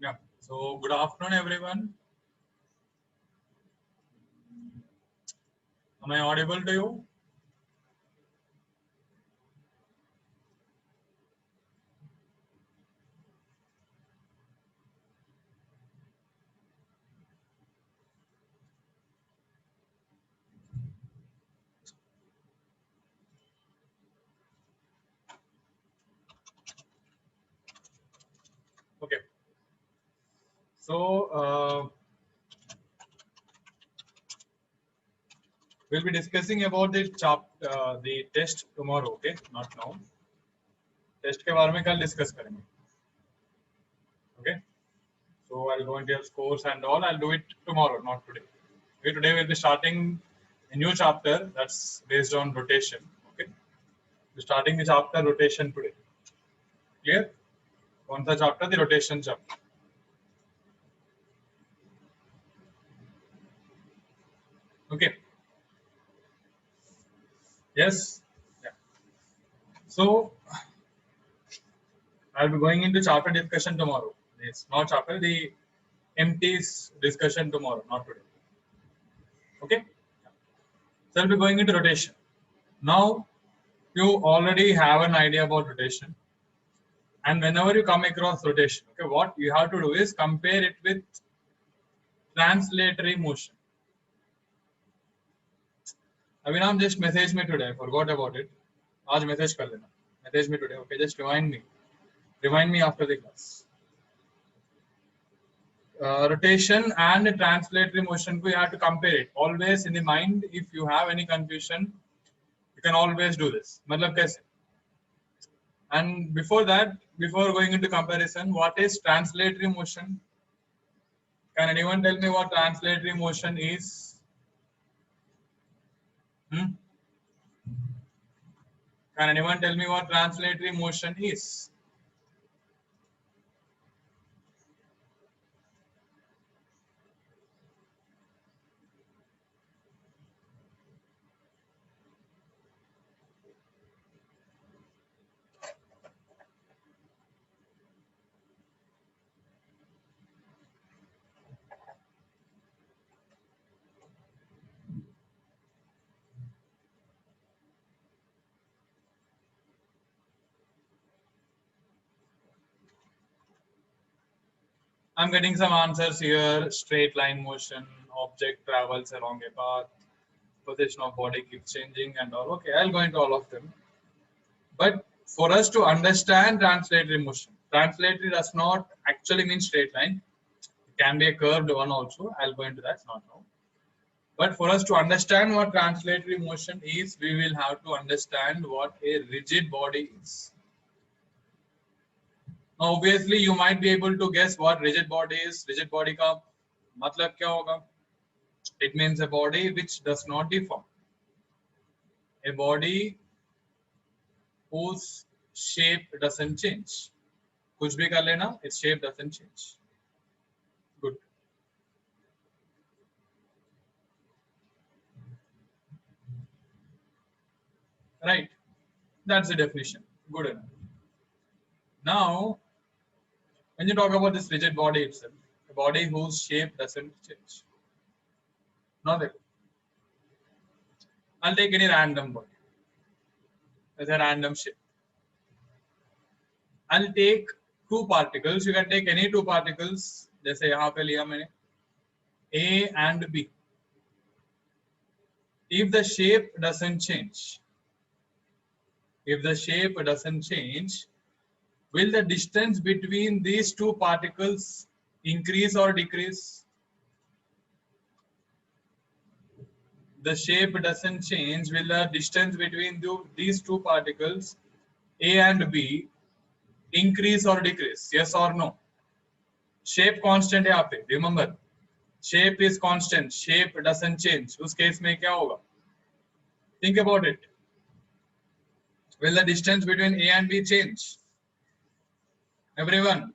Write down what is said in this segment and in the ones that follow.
Yeah. So good afternoon, everyone. Am I audible to you? Okay. So we'll be discussing about the test tomorrow. Okay, not now. Test के बारे में कल discuss करेंगे. Okay. So I'll go into your scores and all. I'll do it tomorrow, not today. Okay. Today we'll be starting a new chapter that's based on rotation. Okay. We're starting the chapter rotation today. Clear? कौन सा chapter? The rotation chapter. Okay. Yes. Yeah. So I'll be going into chapter discussion tomorrow. It's not chapter, the MT's discussion tomorrow, not today. Okay? So I'll be going into rotation. Now, you already have an idea about rotation. And whenever you come across rotation, okay, what you have to do is compare it with translatory motion. Abhinam just messaged me today. I forgot about it. आज message कर लेना. Message me today. Okay, just remind me. Remind me after the class. Rotation and translatory motion, we have to compare it. Always in the mind, if you have any confusion, you can always do this. मतलब कैसे? And before that, before going into comparison, what is translatory motion? Can anyone tell me what translatory motion is? Hmm? Can anyone tell me what translatory motion is? I'm getting some answers here. Straight line motion, object travels along a path, position of body keeps changing and all. Okay, I'll go into all of them. But for us to understand translatory motion, translatory does not actually mean straight line. It can be a curved one also. I'll go into that, not now. But for us to understand what translatory motion is, we will have to understand what a rigid body is. Now, obviously, you might be able to guess what rigid body is. Rigid body का मतलब क्या होगा? It means a body which does not deform. A body whose shape doesn't change. कुछ भी कर लेना, its shape doesn't change. Good. Right. That's the definition. Good enough. Now, when you talk about this rigid body itself, a body whose shape doesn't change. Now, I'll take any random body as a random shape. I'll take two particles. You can take any two particles. जैसे यहाँ पे लिया मैंने A and B. If the shape doesn't change, will the distance between these two particles increase or decrease? The shape doesn't change. Will the distance between these two particles, A and B, increase or decrease? Yes or no? Shape constant है यहाँ पे. Remember, shape is constant. Shape doesn't change. उस case में क्या होगा? Think about it. Will the distance between A and B change? Everyone.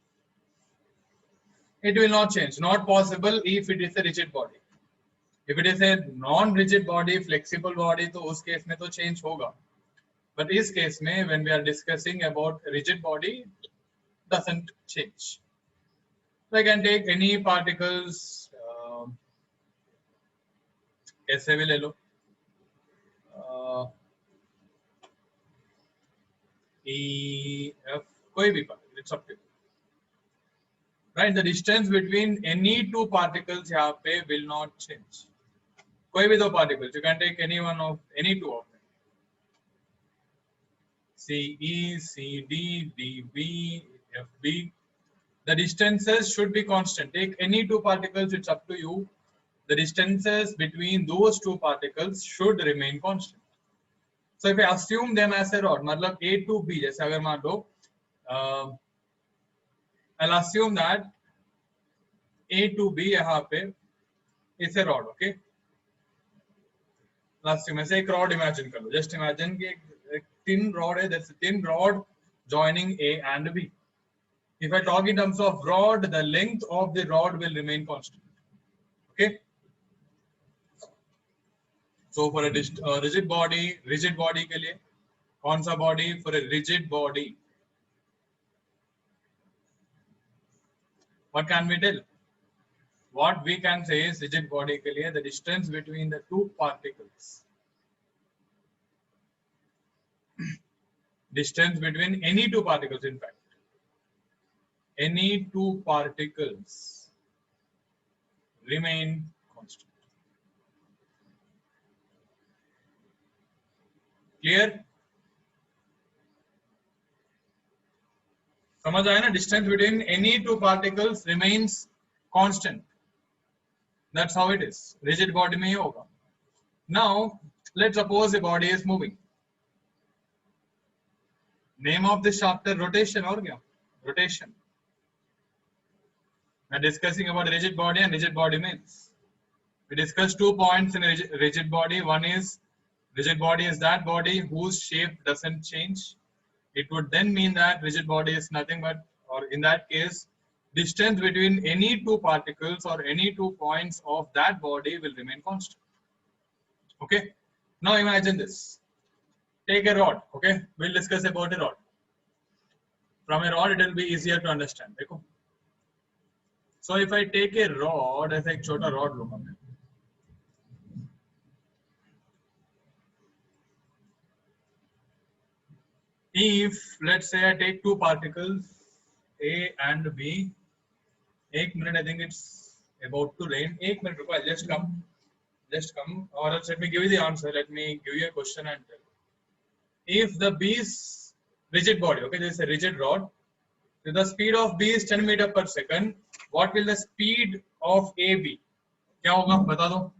It will not change. Not possible if it is a rigid body. If it is a non-rigid body, flexible body, तो उस case में तो change होगा. But इस case में, when we are discussing about rigid body, doesn't change. I can take any particles. ऐसे भी ले लो. E, F, कोई भी particle. It's up to you. Right, the distance between any two particles यहाँ पे will not change. कोई भी दो particles, you can take any one of any two of them. CE, CD, DB, FB. The distances should be constant. Take any two particles, it's up to you. The distances between those two particles should remain constant. So if I assume them as a rod, मतलब A to B, जैसे अगर मान लो, I'll assume that A to B यहाँ पे is a rod, okay? Last में से एक rod imagine कर लो. Just imagine कि एक thin rod है, that's a thin rod joining A and B. If I talk in terms of rod, the length of the rod will remain constant. Okay. So for a rigid body के लिए कौन सा body? For a rigid body, what can we tell? What we can say is rigid body के लिए the distance between the two particles, distance between any two particles, in fact, any two particles remain constant. Clear? समझ आया ना? Distance between any two particles remains constant. That's how it is. Rigid body में ही होगा. Now, let's suppose a body is moving. Name of this chapter rotation और क्या? Rotation. We're discussing about rigid body and rigid body means. We discussed 2 points in a rigid body. One is rigid body is that body whose shape doesn't change. It would then mean that rigid body is nothing but, or in that case, distance between any two particles or any 2 points of that body will remain constant. Okay. Now imagine this. Take a rod. Okay. We'll discuss about a rod. From a rod, it will be easier to understand. देखो. So if I take a rod, ऐसा एक छोटा rod लूँगा मैं. If let's say I take two particles A and B, एक minute, I think it's about to rain. एक minute, रुको, just come, or else let me give you the answer. Let me give you a question and tell. If the B is rigid body, okay, this is a rigid rod. If the speed of B is 10 meters per second, what will the speed of A be? क्या होगा? बता दो.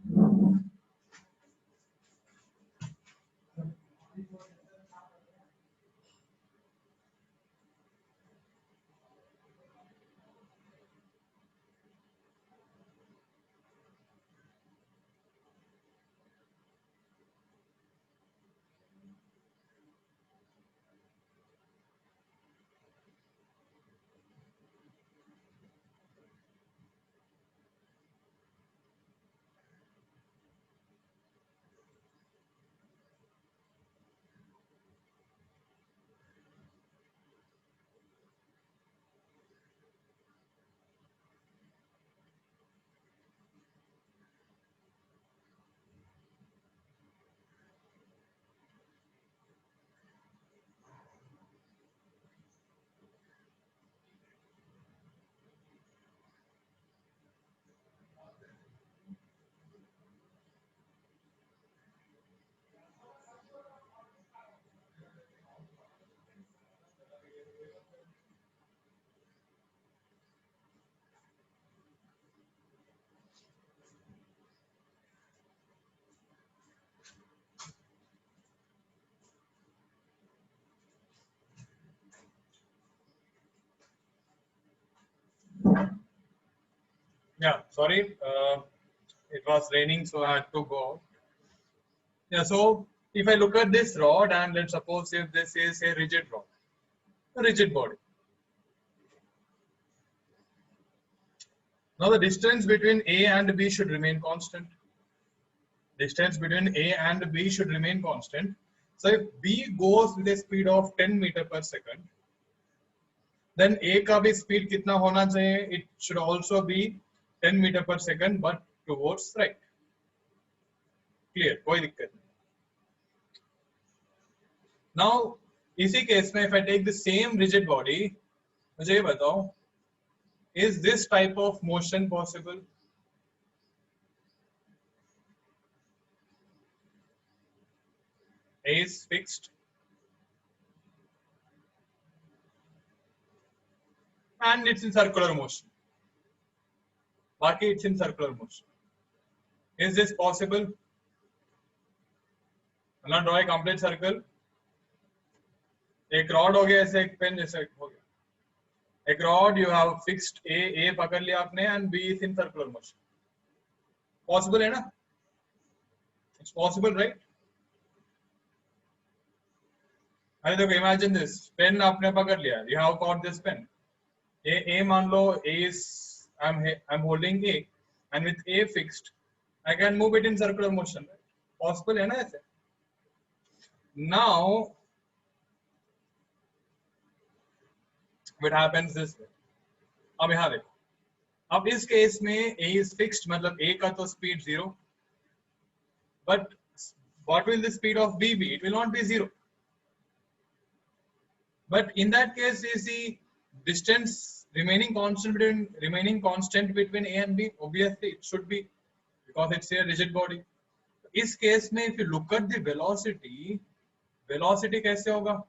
Yeah, sorry, it was raining, so I had to go out. Yeah, so if I look at this rod and let's suppose if this is a rigid rod, a rigid body. Now the distance between A and B should remain constant. Distance between A and B should remain constant. So if B goes with a speed of 10 meters per second, then A का भी speed कितना होना चाहिए? It should also be 10 meter per second but towards right. Clear? कोई दिक्कत नहीं. Now इसी case में if I take the same rigid body, मुझे ये बताओ, is this type of motion possible? A is fixed and it's in circular motion. बाकी it's in circular motion. Is this possible? Now draw a complete circle. एक rod हो गया ऐसे, एक pen जैसे हो गया. एक rod you have fixed A पकड़ लिया आपने and B is in circular motion. Possible है ना? It's possible, right? अरे देखो, imagine this. पेन आपने पकड़ लिया. You have caught this pen. A मान लो A is I'm holding A and with A fixed, I can move it in circular motion. Right? Possible है ना ऐसे? Now what happens this way. अब यहाँ देखो. अब इस केस में A is fixed, मतलब A का तो speed 0. But what will the speed of B be? It will not be 0. But in that case, is the distance remaining constant between A and B? Obviously, it should be, because it's a rigid body. इस case में, if you look at the velocity कैसे होगा?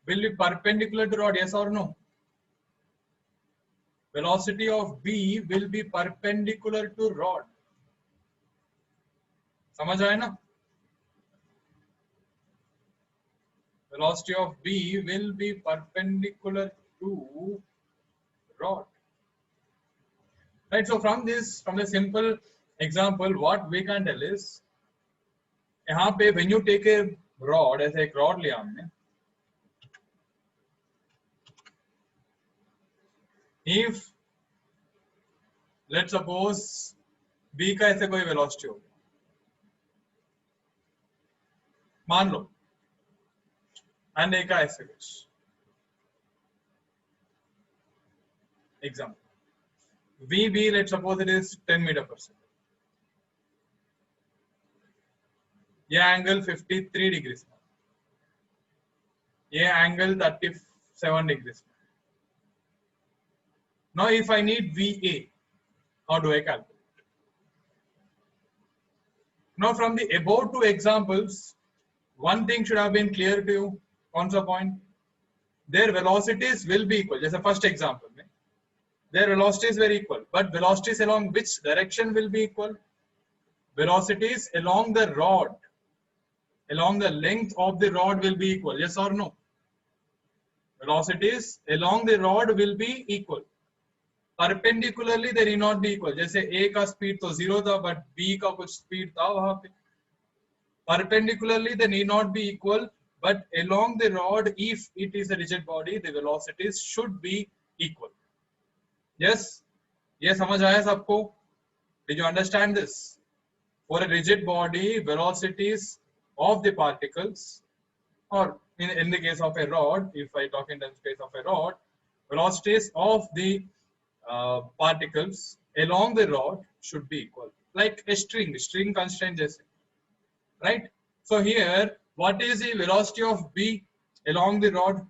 Will be perpendicular to rod? Yes or no? Velocity of B will be perpendicular to rod. समझ आए ना? Velocity of B will be perpendicular to rod. Right. So from the simple example, what we can tell is, यहाँ पे when you take a rod, ऐसे एक rod लिया हमने, if let's suppose B का ऐसे कोई velocity हो, मान लो, and A का ऐसे कुछ example, VB, let's suppose it is 10 meter per second. ये angle 53 degrees, ये angle 37 degrees. Now if I need VA, how do I calculate? Now from the above two examples, one thing should have been clear to you. कौन सा point? Their velocities will be equal. Just the first example, their velocities were equal, but velocities along which direction will be equal? Velocities along the rod, along the length of the rod will be equal. Yes or no? Velocities along the rod will be equal. Perpendicularly they need not be equal. जैसे A का speed तो 0 था, but B का कुछ speed था वहाँ पे. Perpendicularly they need not be equal, but along the rod, if it is a rigid body, the velocities should be equal. Yes? ये समझ आया सबको? Did you understand this? For a rigid body, velocities of the particles, or in the case of a rod, if I talk in the case of a rod, velocities of the particles along the rod should be equal. Like a string constraint, right? So here, what is the velocity of B along the rod?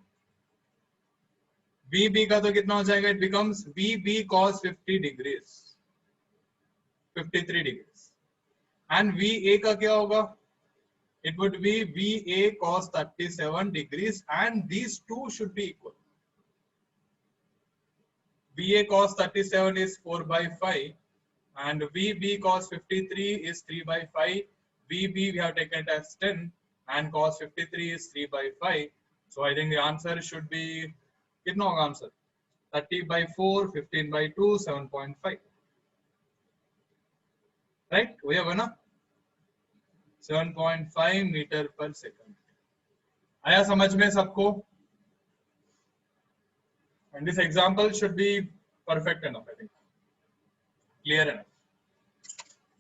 VB का तो कितना हो जाएगा? It becomes VB cos 50 degrees, 53 degrees. And VA का क्या होगा? It would be VA cos 37 degrees, and these two should be equal. VA cos 37 is 4 by 5, and VB cos 53 is 3 by 5. VB we have taken it as 10, and cos 53 is 3 by 5. So I think the answer should be, कितना होगा answer? 30 by 4, 15 by 2, 7.5. Right? वही होगा ना? 7.5 meter per second. आया समझ में सबको? And this example should be perfect enough, I think. Clear enough.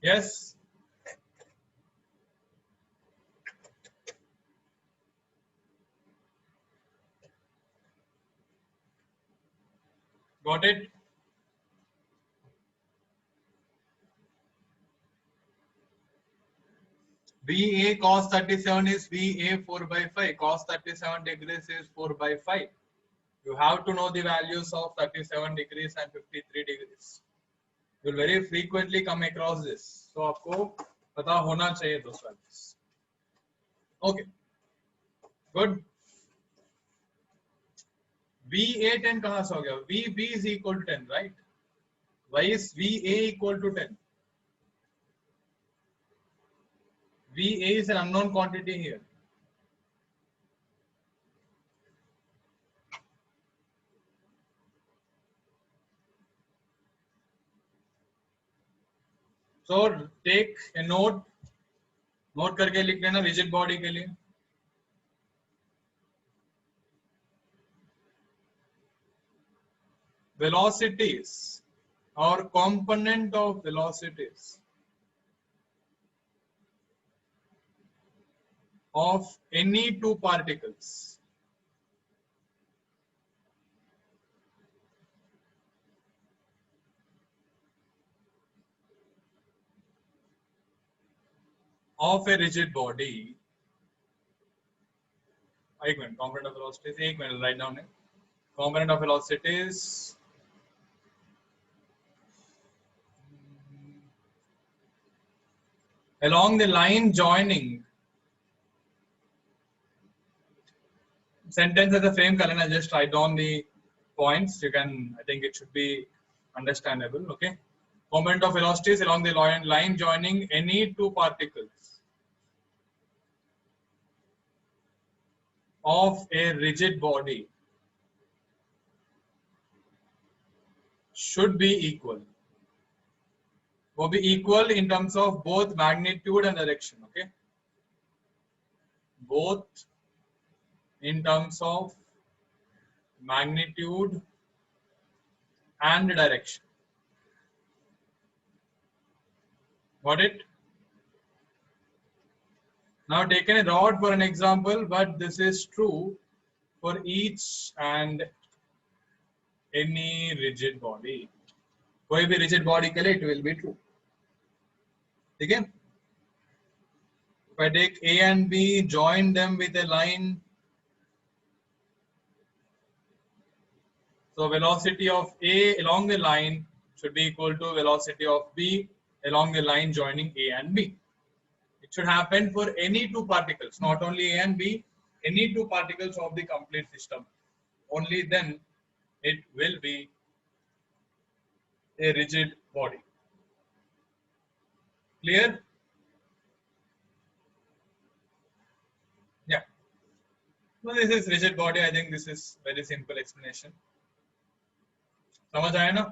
Yes? Got it? VA cos 37 is VA 4 by 5. Cos 37 degrees is 4 by 5. You have to know the values of 37 degrees and 53 degrees. You will very frequently come across this. So आपको पता होना चाहिए those values. Okay. Good. VA 10 कहाँ से हो गया? VB is equal to 10, right? Why is VA equal to 10? VA is an unknown quantity here. So take a note. Note करके लिख लेना रिजिड बॉडी के लिए. Velocities or component of velocities of any two particles of a rigid body. एक minute, component of velocities, एक minute write down है. Component of velocities along the line joining. Sentence as a frame कर लेना, just write down the points. You can, I think it should be understandable. Okay. Component of velocities along the line joining any two particles of a rigid body should be equal. Will be equal in terms of both magnitude and direction. Okay. Both in terms of magnitude and direction. Got it? Now taken a rod for an example, but this is true for each and any rigid body. कोई भी rigid body के लिए it will be true. ठीक है? If I take A and B, join them with a line. So velocity of A along the line should be equal to velocity of B along the line joining A and B. It should happen for any two particles, not only A and B, any two particles of the complete system. Only then it will be a rigid body. Clear? Yeah. So this is rigid body. I think this is very simple explanation. समझ आया ना?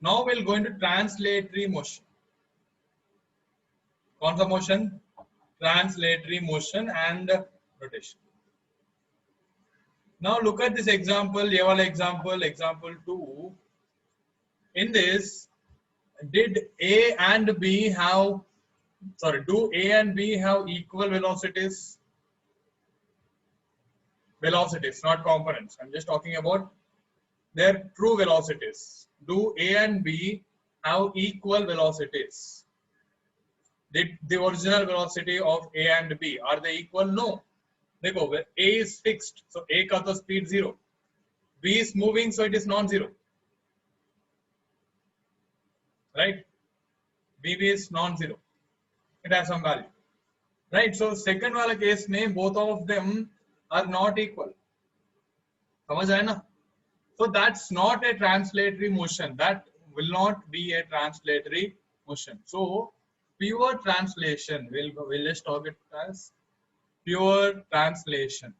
Now we'll go into translatory motion. कौन सा motion? Translatory motion and rotation. Now look at this example, ये वाला example, example 2. In this, did A and B have, do A and B have equal velocities? Velocities, not components. I'm just talking about their true velocities. Do A and B have equal velocities? Did the original velocity of A and B, are they equal? No. देखो, A is fixed, so A का तो speed 0. B is moving, so it is non-zero. Right? BB is non-zero. It has some value. Right? So second वाला case में both of them are not equal. समझ आया ना? So that's not a translatory motion. That will not be a translatory motion. So pure translation, we'll just talk it as pure translation.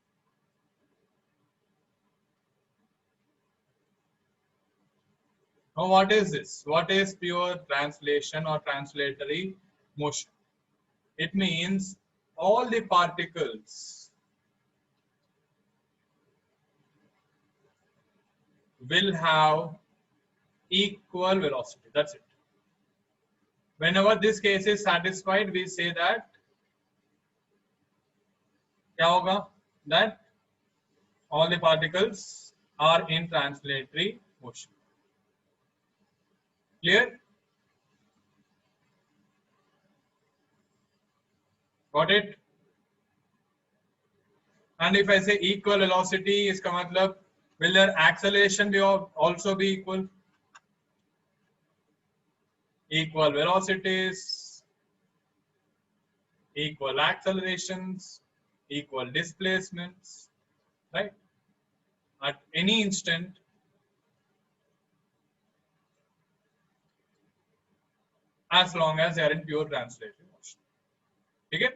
Now what is this? What is pure translation or translatory motion? It means all the particles will have equal velocity. That's it. Whenever this case is satisfied, we say that क्या होगा? That all the particles are in translatory motion. Clear? Got it? And if I say equal velocity, iska matlab, will their acceleration be also be equal? Equal velocities, equal accelerations, equal displacements, right? At any instant, as long as they are in pure translatory motion. Okay?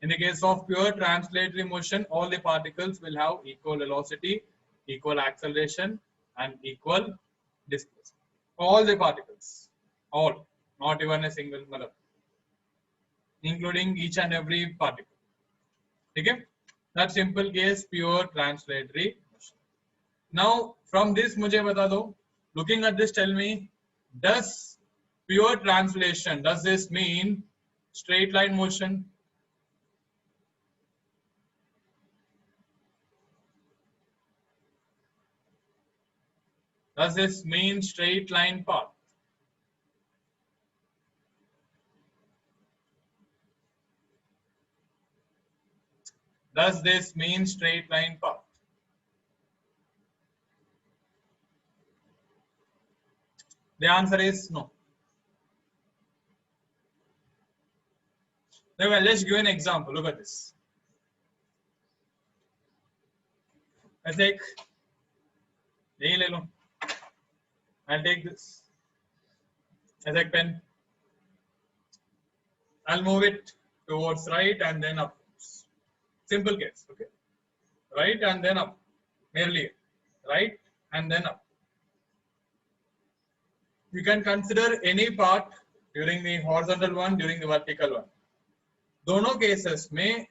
In the case of pure translatory motion, all the particles will have equal velocity, equal acceleration, and equal displacement. All the particles, all, not even a single, including each and every particle. Okay? That simple case, pure translatory motion. Now, from this, मुझे बता दो. Looking at this, tell me, does pure translation, does this mean straight line motion? Does this mean straight line path? Does this mean straight line path? The answer is no. Now, let's give an example. Look at this. I take, I'll take this. I take pen. I'll move it towards right and then upwards. Simple case, okay? Right and then up. Merely right and then up. You can consider any part during the horizontal one, during the vertical one. दोनों cases में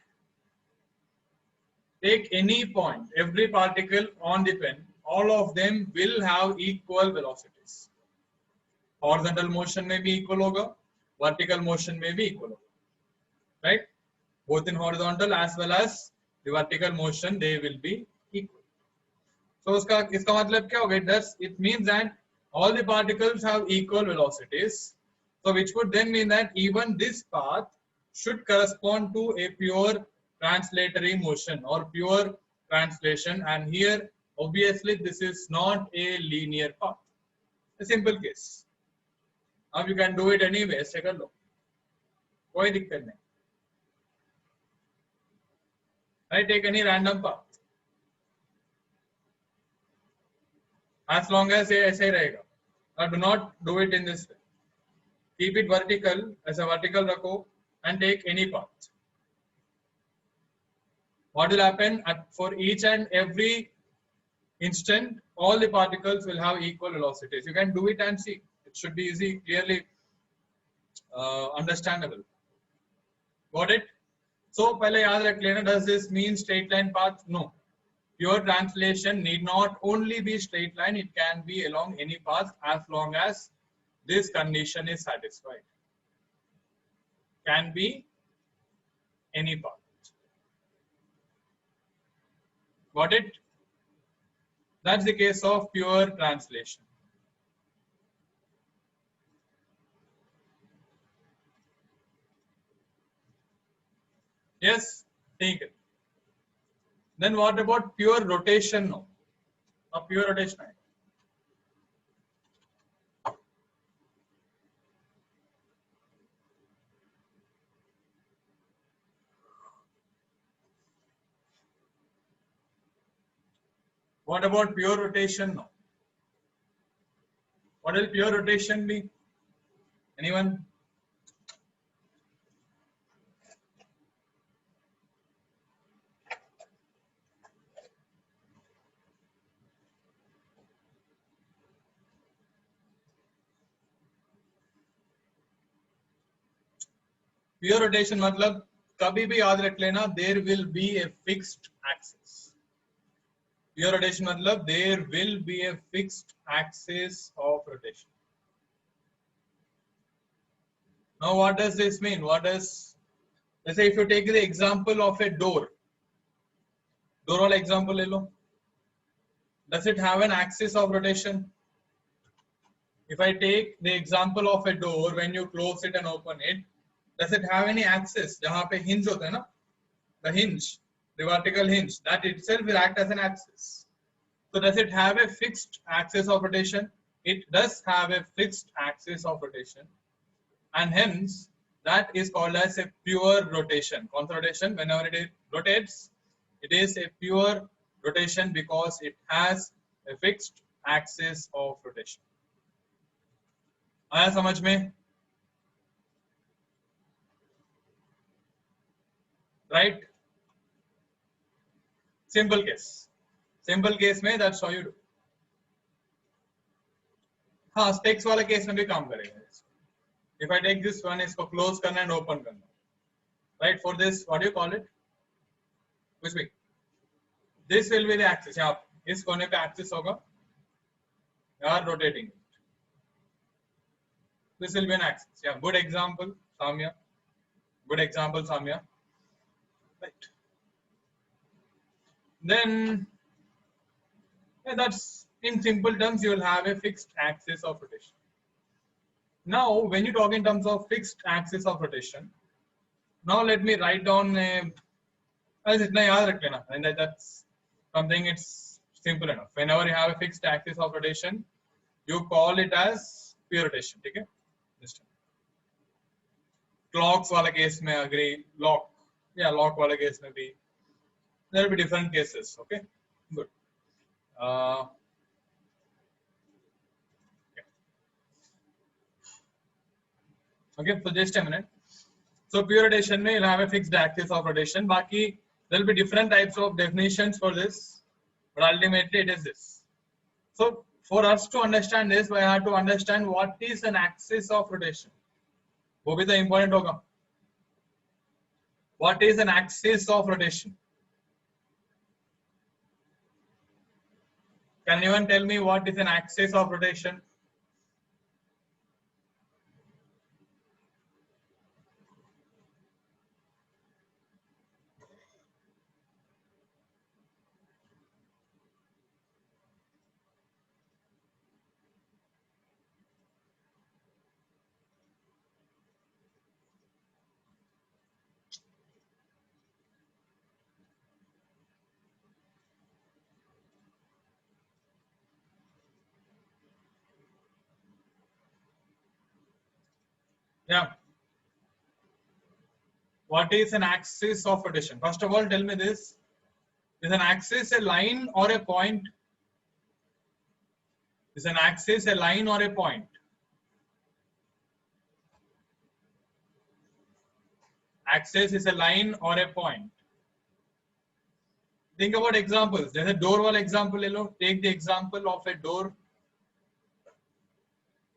take any point, every particle on the pen, all of them will have equal velocities. Horizontal motion में भी equal होगा, vertical motion में भी equal होगा, right? Both in horizontal as well as the vertical motion, they will be equal. So इसका मतलब क्या होगा? It means that all the particles have equal velocities. So which would then mean that even this path should correspond to a pure translatory motion or pure translation, and here obviously this is not a linear path. A simple case. Now you can do it anyway. Second look. कोई दिक्कत नहीं. I take any random path. As long as ये ऐसे ही रहेगा. Now do not do it in this way. Keep it vertical, as a vertical रखो, and take any path. What will happen? For each and every instant, all the particles will have equal velocities. You can do it and see. It should be easy, clearly understandable. Got it? So, पहले याद रख लेना. Does this mean straight line path? No. Pure translation need not only be straight line. It can be along any path as long as this condition is satisfied. Can be any path. Got it? That's the case of pure translation. Yes, take it. Then what about pure rotation? No. A pure rotation. What about pure rotation? No. What will pure rotation be? Anyone? Pure rotation मतलब कभी भी याद रख लेना, there will be a fixed axis. Pure rotation मतलब there will be a fixed axis of rotation. Now what does this mean? Let's say if you take the example of a door वाला example ले लो. Does it have an axis of rotation? If I take the example of a door, when you close it and open it, does it have any axis? जहाँ पे hinge होता है ना, the hinge, the vertical hinge, that itself will act as an axis. So does it have a fixed axis of rotation? It does have a fixed axis of rotation, and hence that is called as a pure rotation. Rotation, whenever it rotates, it is a pure rotation because it has a fixed axis of rotation. आया समझ में? Right? Simple case. Simple case में that's how you do. हाँ, stakes वाला case में भी काम करेगा. If I take this one, इसको close करना and open करना. Right? For this, what do you call it? Which way? This will be the axis. यहाँ इस कोने पे axis होगा. You are rotating it. This will be an axis. Yeah, good example, Samya. Good example, Samya. Right. Then, yeah, that's in simple terms, you will have a fixed axis of rotation. Now, when you talk in terms of fixed axis of rotation, now let me write down a. And that's something it's simple enough. Whenever you have a fixed axis of rotation, you call it as pure rotation. Okay? Clocks वाला case में agree, lock वाला case में भी there will be different cases. Okay, good. Okay, so just a minute. So pure rotation में you'll have a fixed axis of rotation. बाकी there will be different types of definitions for this, but ultimately it is this. So for us to understand this, we have to understand what is an axis of rotation. वो भी तो important होगा. What is an axis of rotation? Can anyone tell me what is an axis of rotation? Yeah. What is an axis of rotation? First of all, tell me this. Is an axis a line or a point? Is an axis a line or a point? Axis is a line or a point. Think about examples. There's a door wala example. Take the example of a door.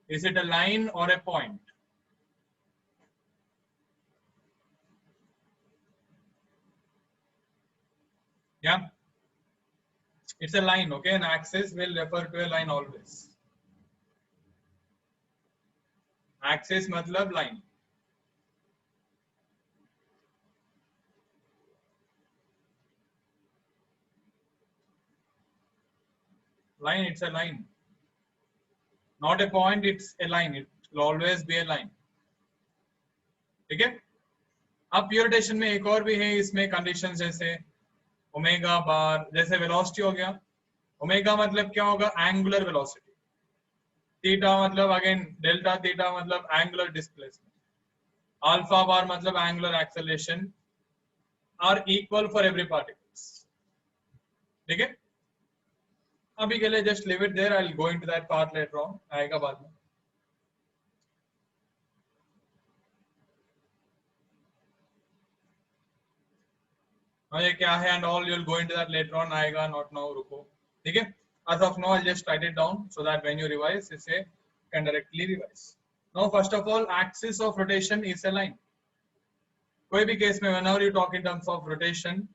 Is it a line or a point? Yeah, it's a line. Okay, an axis will refer to a line always. Axis matlab line. Line, it's a line. Not a point, it's a line. It will always be a line. ठीक है? अब pure rotation में एक और भी है इसमें conditions जैसे ओमेगा बार, जैसे वेलोसिटी हो गया. ओमेगा मतलब क्या होगा? Angular velocity. थीटा मतलब अगेन डेल्टा थीटा मतलब एंगुलर डिस्प्लेसमेंट. अल्फा बार मतलब angular acceleration are equal for every particles. ठीक है? अभी के लिए just leave it there. I will go into that part later on. आएगा बाद में. ये क्या है and all, you'll go into that later on. आएगा, not now. रुको. ठीक है? As of now, I'll just write it down so that when you revise, इसे can directly revise. Now, first of all, axis of rotation is a line. कोई भी case में whenever you talk in terms of rotation,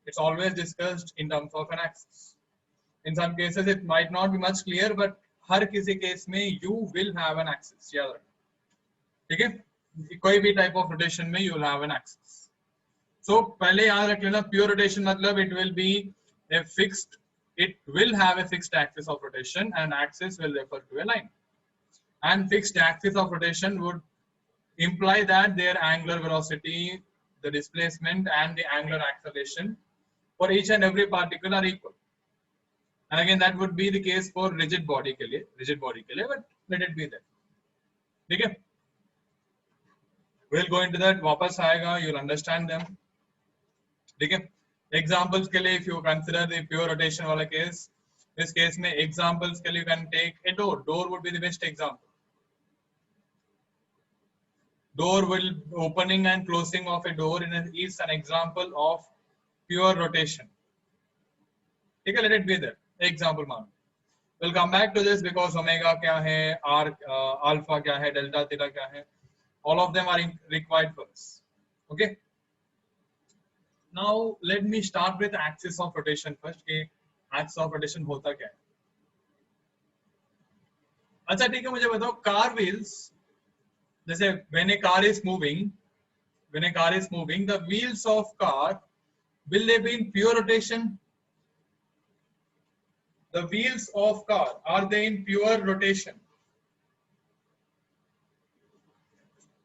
it's always discussed in terms of an axis. In some cases, it might not be much clear, but हर किसी case में you will have an axis. याद रखना. ठीक है? कोई भी type of rotation में you will have an axis. So पहले याद रख लेना, pure rotation मतलब it will be a fixed it will have a fixed axis of rotation, and axis will refer to a line. And fixed axis of rotation would imply that their angular velocity, the displacement, and the angular acceleration for each and every particle are equal. And again, that would be the case for rigid body के लिए, but let it be there. ठीक है? We'll go into that. वापस आएगा, you'll understand them. ठीक है? Examples के लिए, if you consider the pure rotation वाला case, this case में examples के लिए you can take a door. Door would be the best example. Door will opening and closing of a door is an example of pure rotation. ठीक है? Let it be there. Example मान. We'll come back to this because omega क्या है, r alpha क्या है, delta theta क्या है. All of them are required for us. Okay. Now let me start with axis of rotation first. कि axis of rotation होता क्या है? अच्छा ठीक है, मुझे बताओ car wheels. जैसे when a car is moving, the wheels of car, will they be in pure rotation? The wheels of car, are they in pure rotation?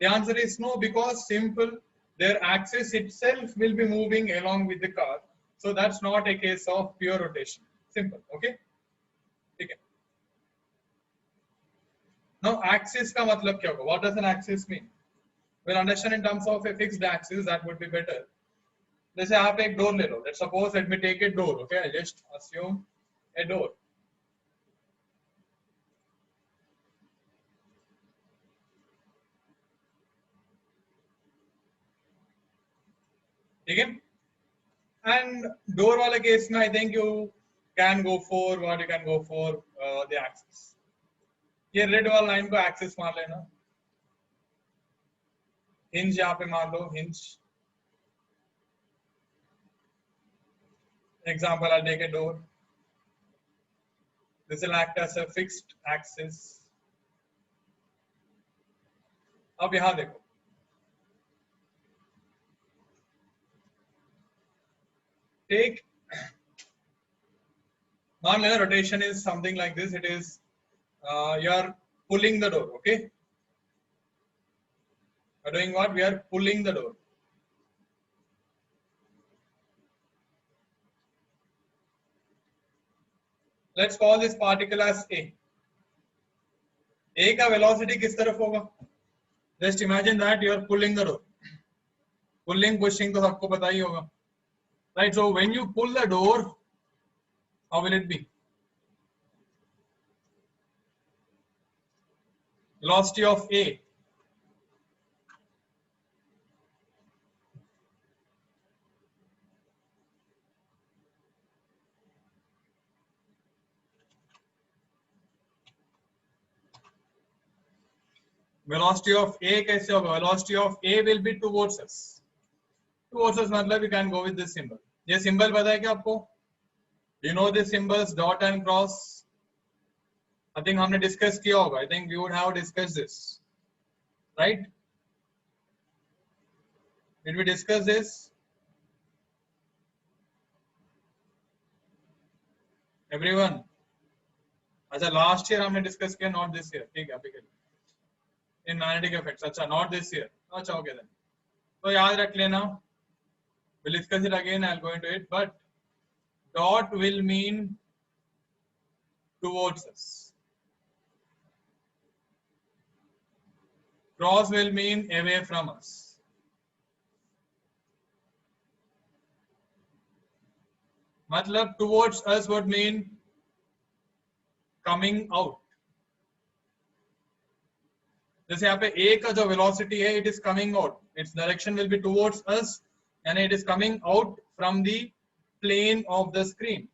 The answer is no, because simple, their axis itself will be moving along with the car. So that's not a case of pure rotation. Simple, okay? Okay. Now axis का मतलब क्या होगा? What does an axis mean? We'll understand in terms of a fixed axis, that would be better. जैसे आप एक door ले लो. Let's suppose, let me take a door, okay? I just assume a door. ठीक है? And door वाले case में I think you can go for what? You can go for the axis. ये red वाला line को axis मान लेना. Hinge यहाँ पे मान लो, hinge. Example, I'll take a door. This will act as a fixed axis. अब यहाँ देखो. Take, मान लेना rotation is something like this. It is you are pulling the door, okay? We're doing what? We are pulling the door. Let's call this particle as A. A का velocity किस तरफ होगा? Just imagine that you are pulling the door. Pulling, pushing तो सबको पता ही होगा. Right, so when you pull the door, how will it be? Velocity of A. Velocity of A कैसे होगा? Velocity of A will be towards us. Towards us मतलब we can go with this symbol. ये symbol पता है क्या आपको? You know the symbols dot and cross. I think हमने discuss किया होगा. I think we would have discussed this, right? Did we discuss this? Everyone. अच्छा last year हमने discuss किया, not this year. ठीक है अभी के लिए. In magnetic effects. अच्छा not this year. अच्छा okay then. तो याद रख लेना. We'll discuss it again. I'll go into it. But dot will mean towards us. Cross will mean away from us. मतलब towards us would mean coming out. जैसे यहाँ पे A का जो velocity है, it is coming out. Its direction will be towards us, and it is coming out from the plane of the screen,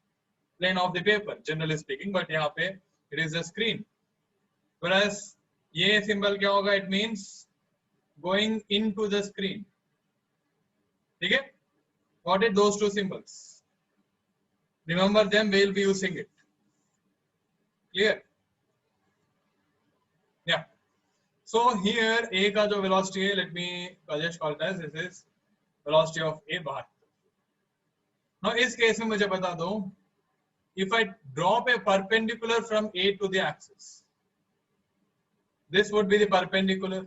plane of the paper, generally speaking. But यहाँ पे it is a screen. Whereas ये symbol क्या होगा? It means going into the screen. ठीक है? What are those two symbols? Remember them. We'll be using it. Clear? Yeah. So here A का जो velocity है, let me just call it as this is velocity of A बाहर. Now इस case में मुझे बता दो if I drop a perpendicular from A to the axis, this would be the perpendicular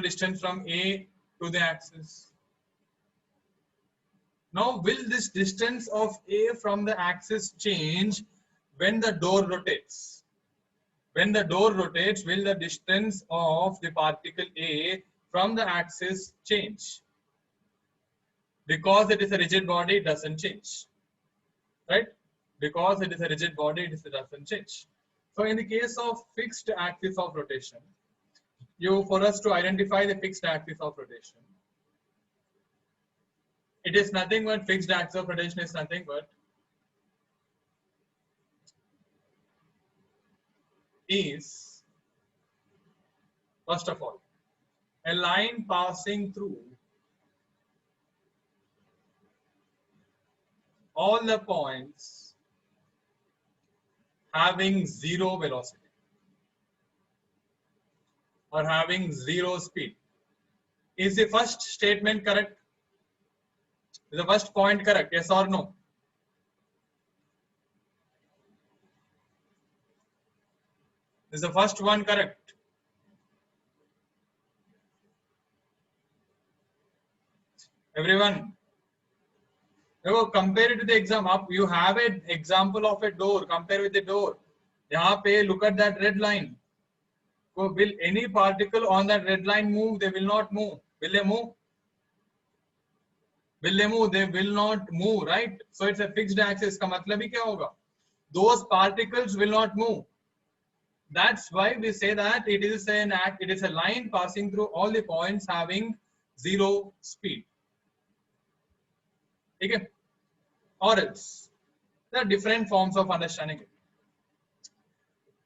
distance from A to the axis. Now, will this distance of A from the axis change when the door rotates? When the door rotates, will the distance of the particle A from the axis change? Because it is a rigid body, it doesn't change. Right? Because it is a rigid body, it doesn't change. So in the case of fixed axis of rotation, for us to identify the fixed axis of rotation, it is nothing but fixed axis of rotation is nothing but is, first of all, a line passing through all the points having zero velocity or having zero speed. Is the first statement correct? Is the first point correct? Yes or no? Is the first one correct? Everyone, compare it to the exam. You have an example of a door. Compare with the door. Yahan pe look at that red line. So will any particle on that red line move? They will not move. Will they move? Will they move? They will not move, right? So it's a fixed axis. Ka matlab hi kya hoga? Those particles will not move. That's why we say that it is a line passing through all the points having zero speed. Okay? Or else there are different forms of understanding it.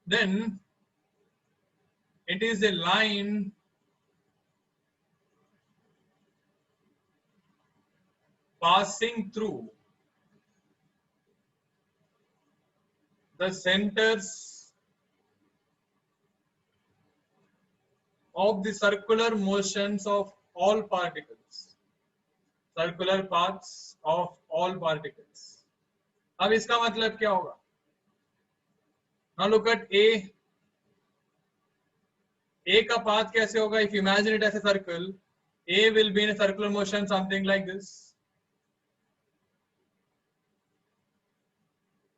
Then it is a line passing through the centers of the circular motions of all particles. Circular paths of all particles. अब इसका मतलब क्या होगा? Now look at A. A का path कैसे होगा? If you imagine it as a circle, A will be in a circular motion something like this.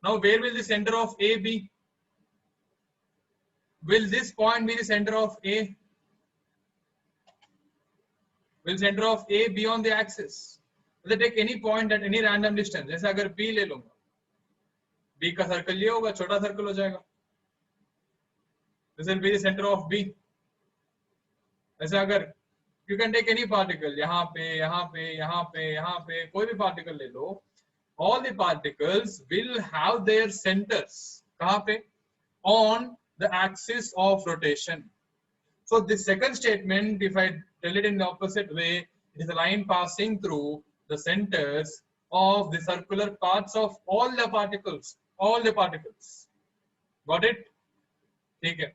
Now where will the center of A be? Will this point be the center of A? Will center of A be on the axis? Will they take any point at any random distance? जैसे अगर B ले लूँगा, B का circle ये होगा, छोटा circle हो जाएगा. This will be the center of B. ऐसे अगर you can take any particle, यहाँ पे, यहाँ पे, यहाँ पे, यहाँ पे, कोई भी particle ले लो. All the particles will have their centers. कहाँ पे? On the axis of rotation. So the second statement, if I tell it in the opposite way, it is a line passing through the centers of the circular paths of all the particles. All the particles. Got it? ठीक है.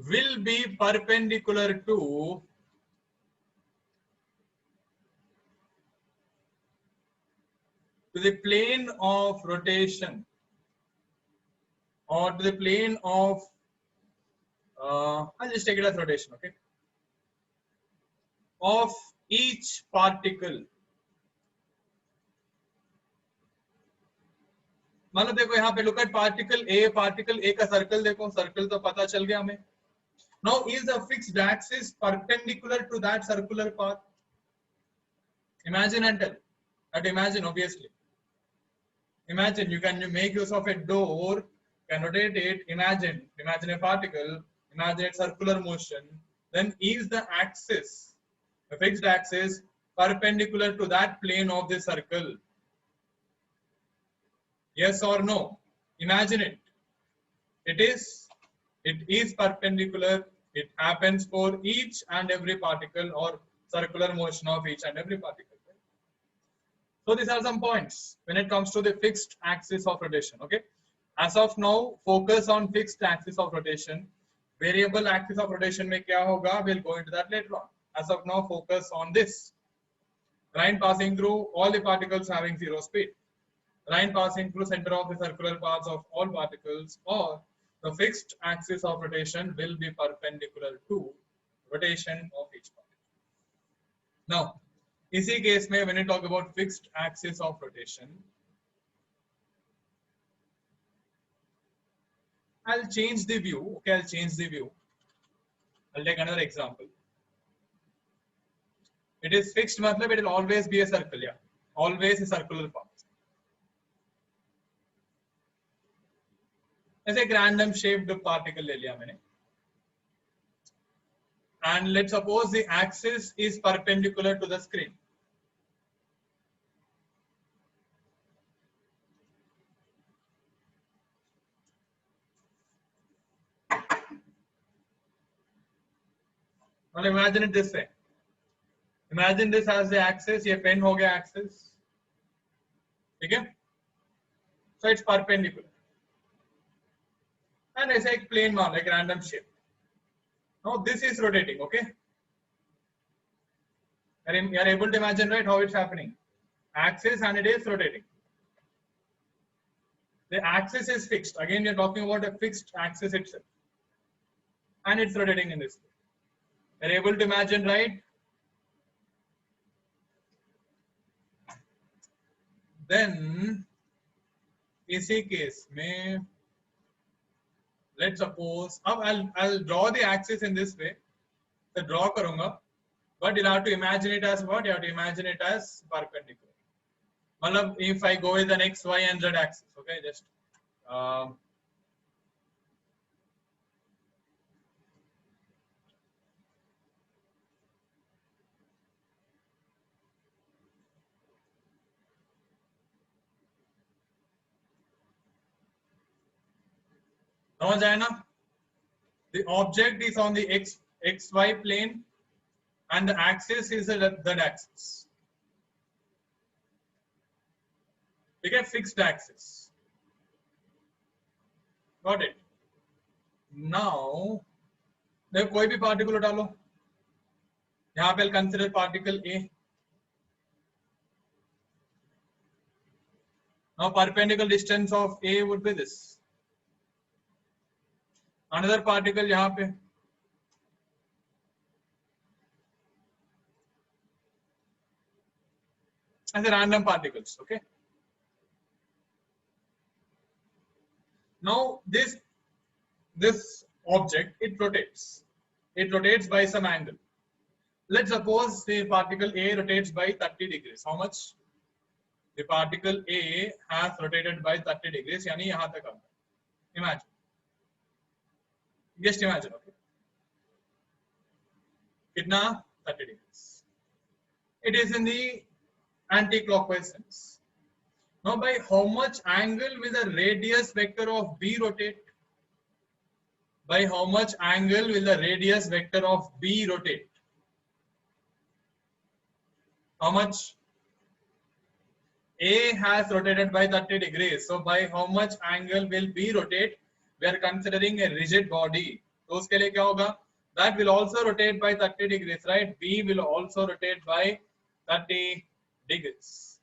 Will be perpendicular to the plane of rotation or to the plane of I'll just take it as rotation, okay, of each particle. मतलब देखो यहाँ पे look at particle A का circle देखो, circle तो पता चल गया हमें. Now is the fixed axis perpendicular to that circular path? Imagine and tell. But imagine, obviously. Imagine you can make use of a door, can rotate it. Imagine a particle, imagine a circular motion. Then is the axis, the fixed axis, perpendicular to that plane of the circle? Yes or no? Imagine it. It is perpendicular. It happens for each and every particle or circular motion of each and every particle. So these are some points when it comes to the fixed axis of rotation. Okay. As of now, focus on fixed axis of rotation. Variable axis of rotation में क्या होगा? We'll go into that later on. As of now, focus on this. line passing through all the particles having zero speed, line passing through center of the circular paths of all particles, or the fixed axis of rotation will be perpendicular to rotation of each particle. Now, इसी case में when you talk about fixed axis of rotation, I'll change the view. Okay, I'll change the view. I'll take another example. It is fixed, matlab it will always be a circle. Yeah, always a circular path. ऐसे एक random shaped particle ले लिया मैंने. And let's suppose the axis is perpendicular to the screen. Well, imagine it this way. Imagine this as the axis. ये pen हो गया axis. ठीक है? So it's perpendicular. And ऐसे एक plane मान like random shape. Now this is rotating. Okay? You are able to imagine, right, how it's happening. Axis and it is rotating. The axis is fixed. Again, we are talking about a fixed axis itself. And it's rotating in this way. You are able to imagine, right? Then, इसी case में, let's suppose, अब I'll draw the axis in this way. So draw करूँगा, but you have to imagine it as what? You have to imagine it as perpendicular. मतलब if I go with an x, y, and z axis, okay, just समझ आया ना? The object is on the xy plane, and the axis is the z axis. We get fixed axis. Got it? Now, देखो कोई भी particle उठा लो. यहाँ पे I'll consider particle A. Now, perpendicular distance of A would be this. Another particle यहाँ पे. As a random particles, okay? Now this object, it rotates. It rotates by some angle. Let's suppose the particle A rotates by 30 degrees. How much? The particle A has rotated by 30 degrees. यानी यहाँ तक आता है. Imagine. Just imagine, okay? कितना? 30 degrees. It is in the anti-clockwise sense. Now, by how much angle will the radius vector of B rotate? By how much angle will the radius vector of B rotate? How much? A has rotated by 30 degrees. So, by how much angle will B rotate? We are considering a rigid body. So, उसके लिए क्या होगा? That will also rotate by 30 degrees, right? B will also rotate by 30 degrees.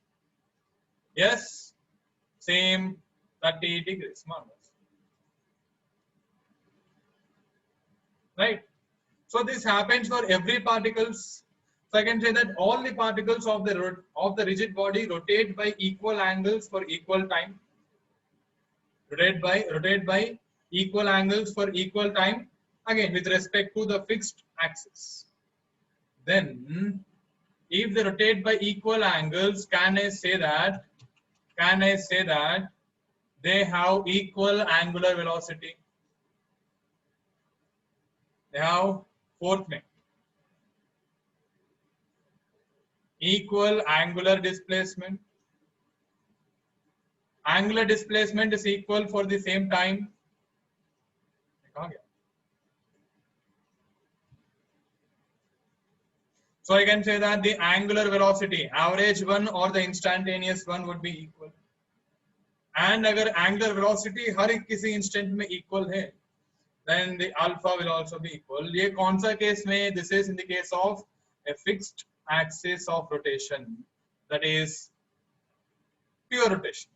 Yes, same 30 degrees, right? So this happens for every particles. So I can say that all the particles of the rigid body rotate by equal angles for equal time. Rotate by equal angles for equal time. Again, with respect to the fixed axis. Then, if they rotate by equal angles, can I say that they have equal angular velocity? They have fourth name. Equal angular displacement. Angular displacement is equal for the same time. So I can say that the angular velocity, average one or the instantaneous one, would be equal. And अगर angular velocity हर किसी instant में equal है, then the alpha will also be equal. ये कौन सा case में? This is in the case of a fixed axis of rotation, that is pure rotation.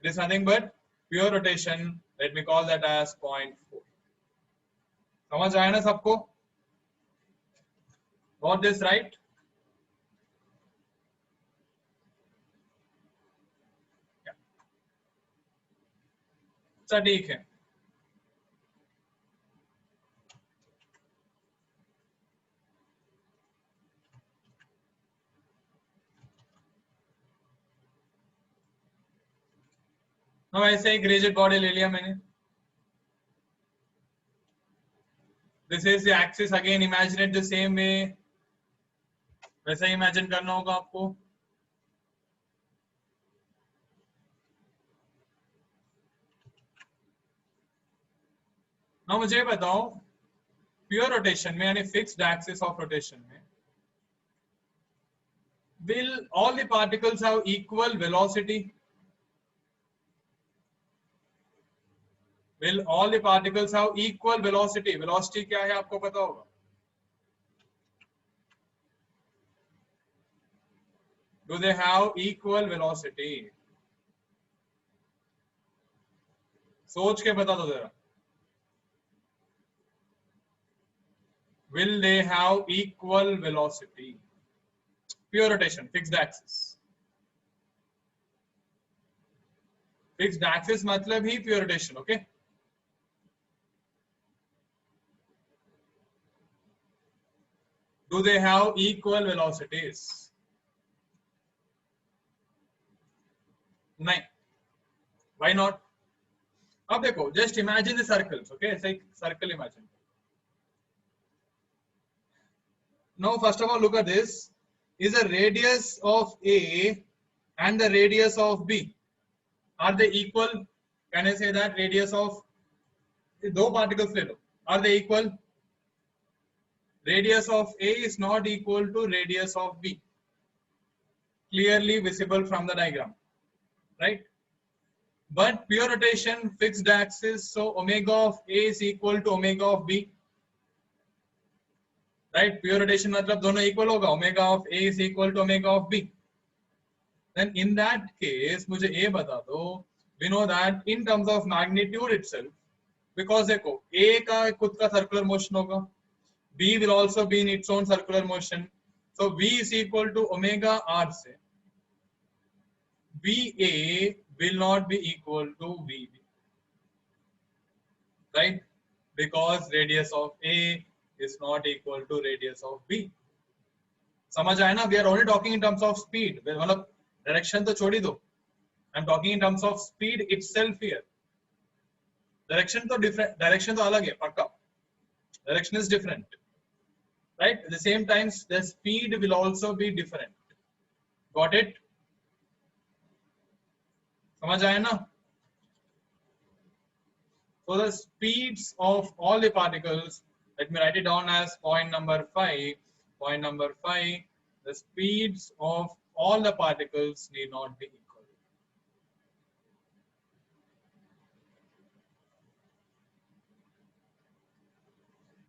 It is nothing but pure rotation. Let me call that as 0.4. समझ आया ना सबको? Got this right? अच्छा ठीक है. now ऐसे एक rigid body ले लिया मैंने. This is the axis again. Imagine it the same way. वैसा ही imagine करना होगा आपको. now मुझे बताओ pure rotation में यानी fixed axis of rotation में will all the particles have equal velocity? Will all the particles have equal velocity? Velocity क्या है आपको पता होगा? Do they have equal velocity? सोच के बता दो जरा. Will they have equal velocity? Pure rotation, fixed axis. Fixed axis मतलब ही pure rotation, okay? Do they have equal velocities? नहीं. Why not? अब देखो, just imagine the circles, okay? ऐसे एक circle imagine. Now, first of all, look at this. Is the radius of A and the radius of B, are they equal? Can I say that radius of दो particles ले लो, are they equal? Radius of A is not equal to radius of B. Clearly visible from the diagram, right? But pure rotation, fixed axis, so omega of A is equal to omega of B. Right? Pure rotation मतलब दोनों equal होगा. Omega of A is equal to omega of B. Then in that case, मुझे ये बता दो. We know that in terms of magnitude itself, because देखो A का खुद का circular motion होगा, B will also be in its own circular motion. So V is equal to omega R से VA will not be equal to VB, right? Because radius of A is not equal to radius of B. समझ आया ना? We are only talking in terms of speed. मतलब direction तो छोड़ ही दो. I'm talking in terms of speed itself here. Direction तो different. Direction तो अलग है पक्का. Direction is different, right? At the same time, the speed will also be different. Got it? समझ आया ना? So the speeds of all the particles, let me write it down as point number 5. Point number 5, the speeds of all the particles need not be equal.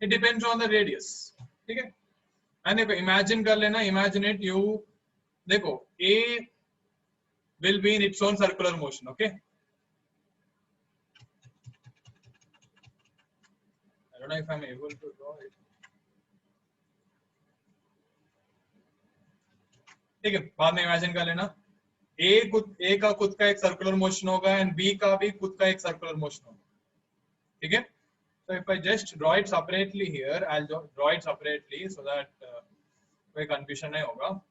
It depends on the radius. Okay? And if imagine कर लेना, imagine it, you देखो A will be in its own circular motion, okay? I don't know if I'm able to draw it. ठीक है, बाद में imagine कर लेना. A का खुद का एक सर्कुलर मोशन होगा and B का भी खुद का एक सर्कुलर मोशन होगा. ठीक है? So if I just draw it separately here, I'll draw it separately so that कोई confusion नहीं होगा.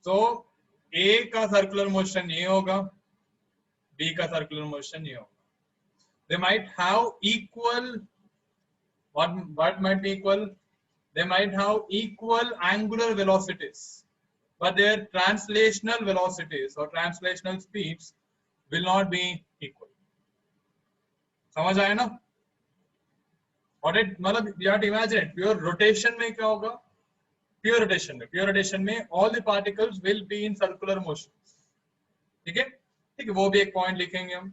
So A का सर्कुलर मोशन ये होगा, B का सर्कुलर मोशन ये होगा. They might have equal. What might be equal? They might have equal angular velocities, but their translational velocities or translational speeds will not be equal. समझ आया ना? What it मतलब you have to imagine it. Pure rotation में क्या होगा? Pure rotation में all the particles will be in circular motion. ठीक है, ठीक है, वो भी एक पॉइंट लिखेंगे हम.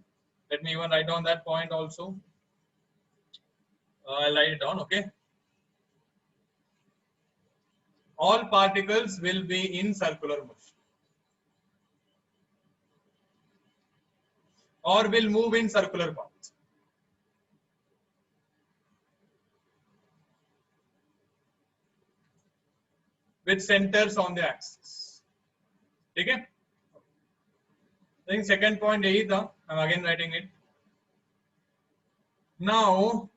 Let me even write down that point also. I'll write it down. Okay. All particles will be in circular motion or will move in circular paths. With centers on the axis. ठीक है. I think second point यही था. I'm again writing it. Now,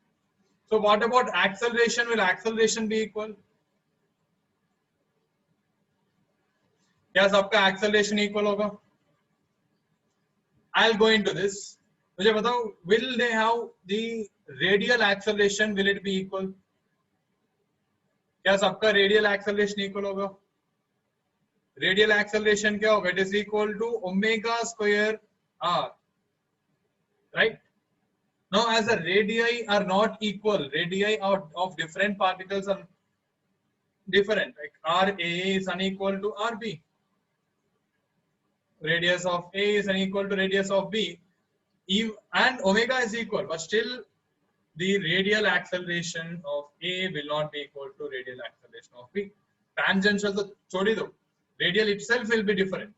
so what about acceleration? Will acceleration be equal? क्या सबका acceleration equal होगा? I'll go into this. मुझे बताओ, will they have the radial acceleration? Will it be equal? क्या सबका radial acceleration equal होगा? Radial acceleration क्या होगा? It is equal to omega square r, right? Now, as the radii are not equal, radii of different particles are different. Like RA is unequal to RB. Radius of A is unequal to radius of B. And omega is equal, but still the radial acceleration of A will not be equal to radial acceleration of B. Tangential to chodi do. Radial itself will be different.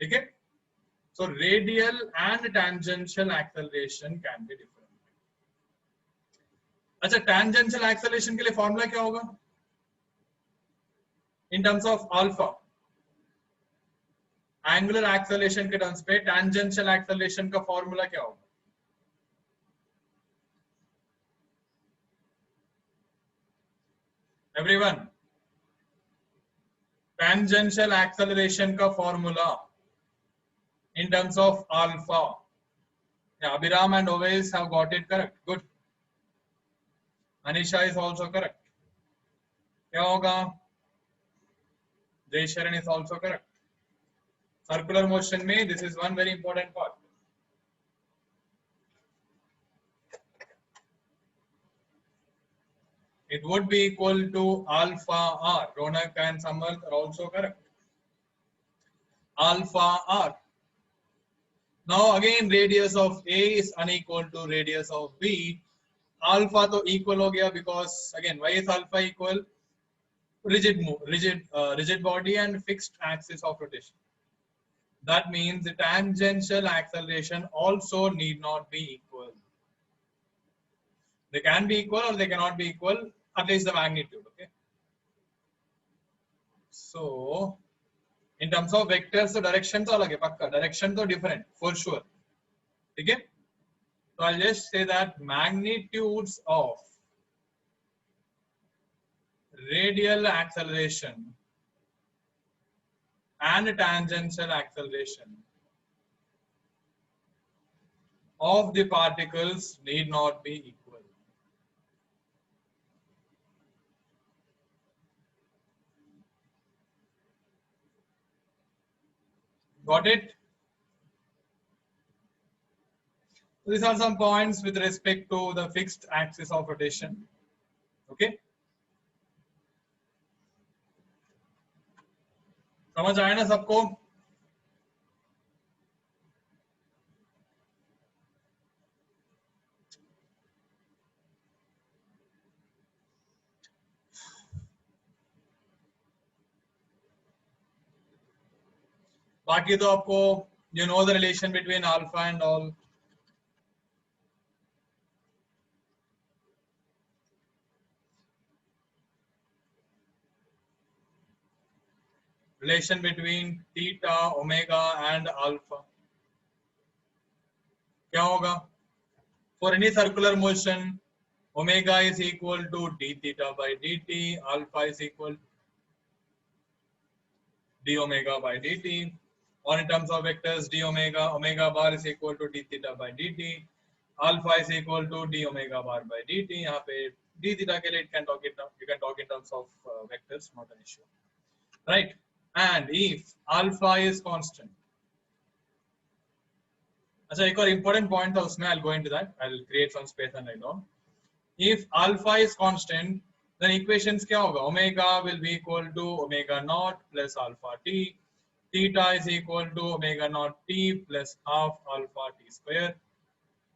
Okay? So radial and tangential acceleration can be different. अच्छा, tangential acceleration के लिए formula क्या होगा? In terms of alpha. Angular acceleration के terms पे tangential acceleration का formula क्या होगा? Everyone, tangential acceleration का formula in terms of alpha. Yeah, Abhiram and Oves have got it correct. Good. Anisha is also correct. क्या होगा? Jay Sharan is also correct. Circular motion में this is one very important part. It would be equal to alpha r. Ronak and Samarth are also correct. Alpha r. Now again radius of A is unequal to radius of B. Alpha to equal हो गया because again why is alpha equal? Rigid body and fixed axis of rotation. That means the tangential acceleration also need not be equal. They can be equal or they cannot be equal, at least the magnitude. Okay. So in terms of vectors, the direction तो अलग है पक्का. Direction तो different for sure. Okay. So I'll just say that magnitudes of radial acceleration and tangential acceleration of the particles need not be equal. Got it? These are some points with respect to the fixed axis of rotation. Okay. समझ आया ना सबको? बाकी तो आपको you know the relation between alpha and all. Relation between theta, omega and alpha. क्या होगा? For any circular motion, omega is equal to d theta by dt, alpha is equal to d omega by dt. Or in terms of vectors, d omega, omega bar is equal to d theta by dt, alpha is equal to d omega bar by dt. यहाँ पे d theta के लिए you can talk in terms of vectors, not an issue, right? And if alpha is constant, अच्छा एक और important point था उसमें, I'll go into that. I'll create some space and write down. If alpha is constant, then equations क्या होगा, omega will be equal to omega naught plus alpha t, theta is equal to omega naught t plus half alpha t square.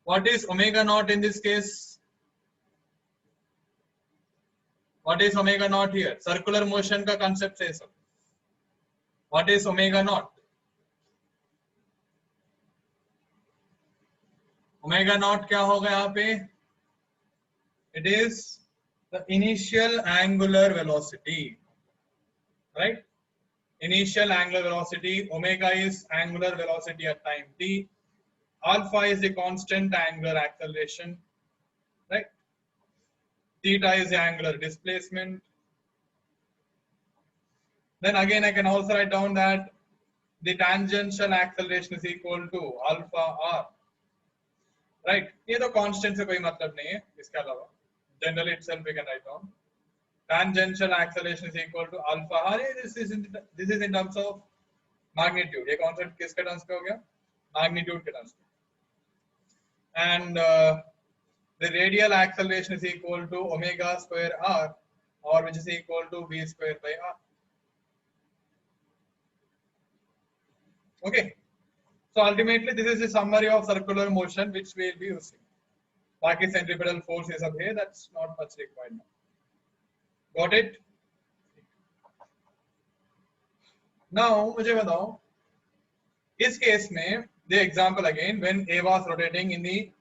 What is omega naught in this case? What is omega naught here? Circular motion का concept है सब. What is omega naught? Omega naught क्या होगा यहाँ पे? It is the initial angular velocity, right? Initial angular velocity. Omega is angular velocity at time t. Alpha is the constant angular acceleration, right? Theta is the angular displacement. Then again, I can also write down that the tangential acceleration is equal to alpha r, right? ये तो constant से कोई मतलब नहीं है इसके अलावा. Generally itself we can write down tangential acceleration is equal to alpha r. This is in terms of magnitude. ये concept किसके terms पे हो गया? Magnitude के terms पे. And the radial acceleration is equal to omega square r, or which is equal to v square by r. Okay, so ultimately this is a summary of circular motion which we will be using. बाकी centripetal force ये सब है, that's not much required now. Got it? Now मुझे बताओ, इस case में the example again when A was rotating in the,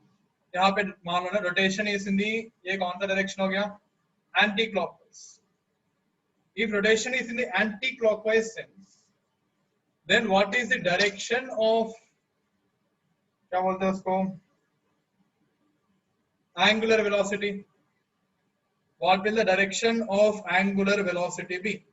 यहाँ पे मान लो ना rotation is in the, ये कौन सा direction हो गया? Anti-clockwise. If rotation is in the anti-clockwise sense, then what is the direction of, क्या बोलते हैं उसको, angular velocity? What will the direction of angular velocity be?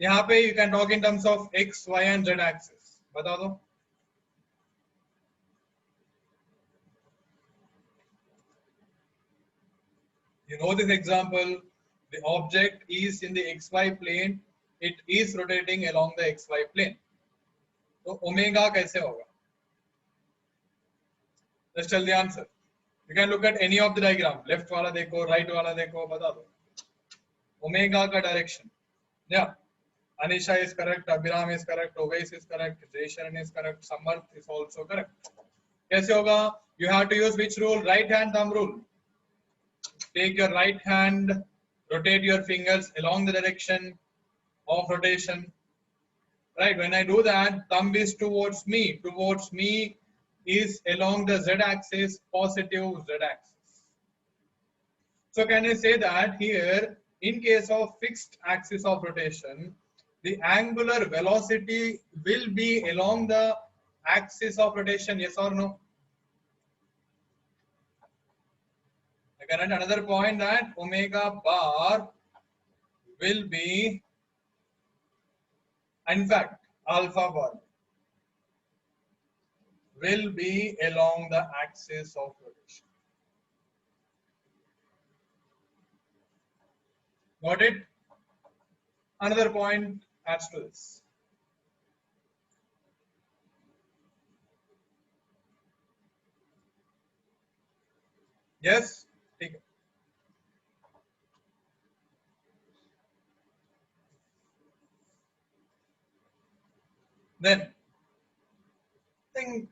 यहाँ पे you can talk in terms of x, y and z axis. बता दो. You know this example, the object is in the xy plane, it is rotating along the xy plane. So omega कैसे होगा? Let's tell the answer. You can look at any of the diagram. Left वाला देखो, right वाला देखो, बता दो. Omega का direction. Yeah. Anisha is correct, Abhiram is correct, Ovais is correct, Jaysharan is correct, Samarth is also correct. कैसे होगा? You have to use which rule? Right hand thumb rule. Take your right hand, rotate your fingers along the direction of rotation. Right, when I do that, thumb is towards me. Towards me is along the z-axis, positive z-axis. So can I say that here, in case of fixed axis of rotation, the angular velocity will be along the axis of rotation, yes or no? I can add another point that omega bar will be, in fact, alpha bar will be along the axis of rotation. Got it? Another point adds to this. Yes? ठीक है. Then, I think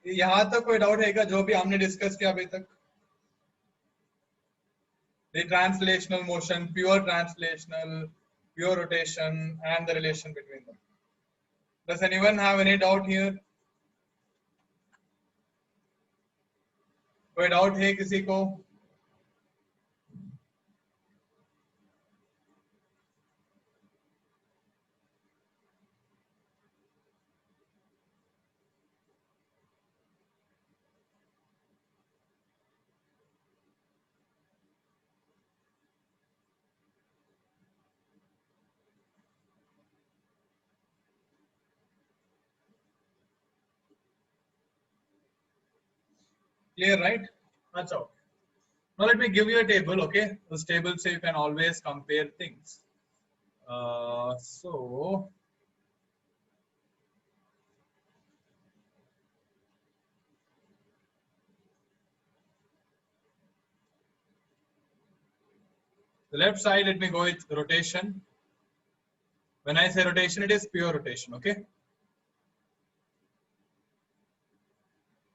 यहाँ तक कोई doubt है क्या जो भी हमने डिस्कस किया अभी तक? The translational motion, pure translational, pure rotation, and the relation between them. Does anyone have any doubt here? कोई डाउट है किसी को? Clear, right? That's all. Now let me give you a table, okay? This table so you can always compare things. So The left side, let me go with rotation. When I say rotation, it is pure rotation, okay?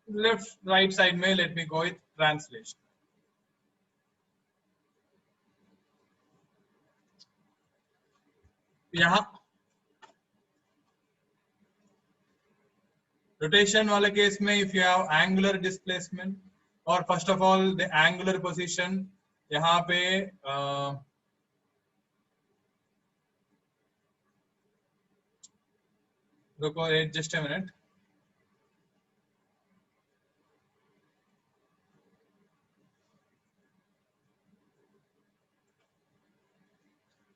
Left, right side में let me go with translation. यहाँ rotation वाले case में if you have angular displacement or first of all the angular position यहाँ पे रुको just a minute.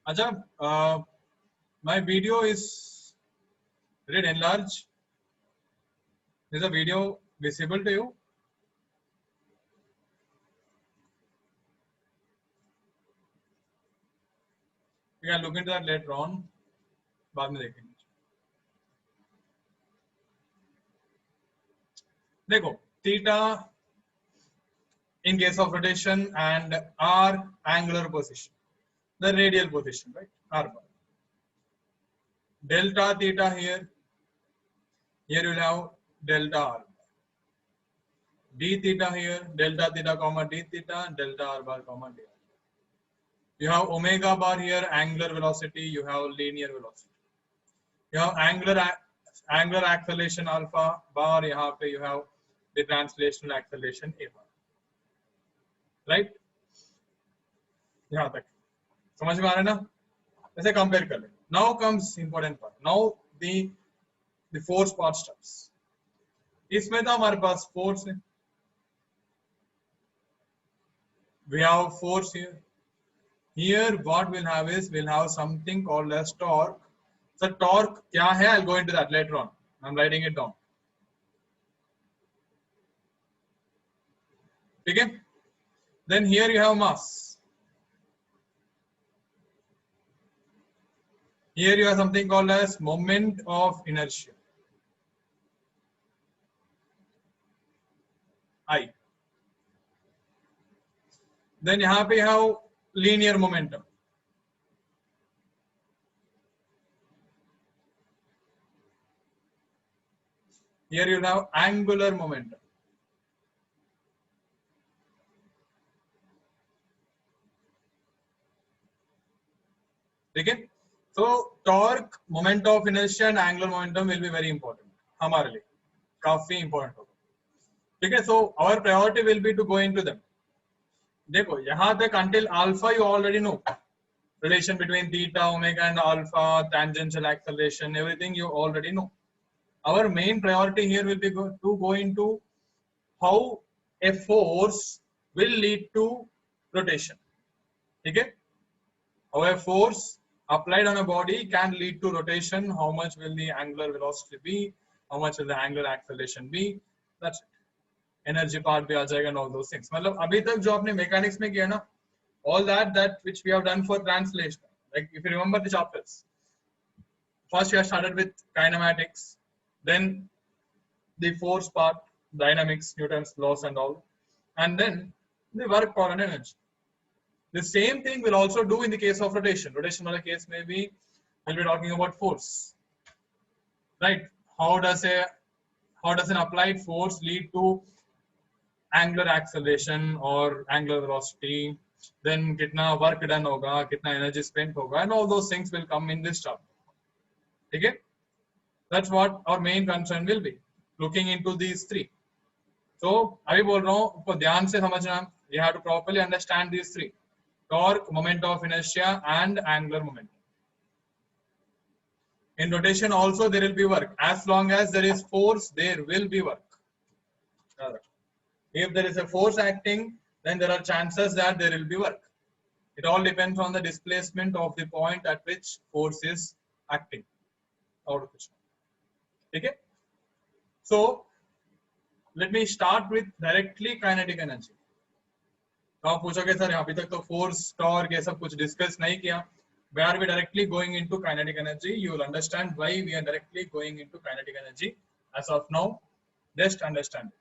अच्छा, my video is read enlarge. Is the video visible to you? You can look into that later on. बाद में देखेंगे. देखो, theta in case of rotation and r angular position, the radial position, right? R bar. Delta theta here you will have delta r. D theta here, delta theta comma d theta, delta r bar comma d r. You have omega bar here, angular velocity, you have linear velocity. You have angular acceleration alpha bar, यहाँ पे you have the translational acceleration a bar. Right? यहाँ तक समझ में आ रहा है ना? ऐसे compare कर ले. Now comes important part. Now the force part starts. इसमें तो हमारे पास force है. We have force here. Here what we'll have is we'll have something called as torque. So torque क्या है? I'll go into that later on. I'm writing it down. Okay? Then here you have mass. Here you have something called as moment of inertia. I. Then यहाँ पे you have linear momentum. Here you have angular momentum. Okay? So torque, moment of inertia and angular momentum will be very important. हमारे लिए काफी important होगा. Okay? So our priority will be to go into them. देखो यहाँ तक until alpha you already know. Relation between theta, omega and alpha, tangential acceleration, everything you already know. Our main priority here will be to go into how a force will lead to rotation. Okay? How a force applied on a body can lead to rotation. How much will the angular velocity be? How much will the angular acceleration be? That's it. Energy part भी आ जाएगा and all those things. मतलब अभी तक जो आपने mechanics में किया ना, all that which we have done for translation. Like if you remember the chapters, first we have started with kinematics, then the force part, dynamics, Newton's laws and all, and then the work, power and energy. The same thing we'll also do in the case of rotation. Rotation वाले case में भी we'll be talking about force, right? How does an applied force lead to angular acceleration or angular velocity? Then कितना work done होगा, कितना energy spent होगा, and all those things will come in this chapter. Okay? That's what our main concern will be, looking into these three. So अभी बोल रहा हूँ आपको ध्यान से समझना. You have to properly understand these three: torque, moment of inertia, and angular momentum. In rotation also there will be work. As long as there is force, there will be work. If there is a force acting, then there are chances that there will be work. It all depends on the displacement of the point at which force is acting. Okay? So let me start with directly kinetic energy. तो आप पूछोगे sir अभी तक तो force torque ये सब कुछ discuss नहीं किया. Why are we directly going into kinetic energy? You will understand why we are directly going into kinetic energy as of now. Just understand it.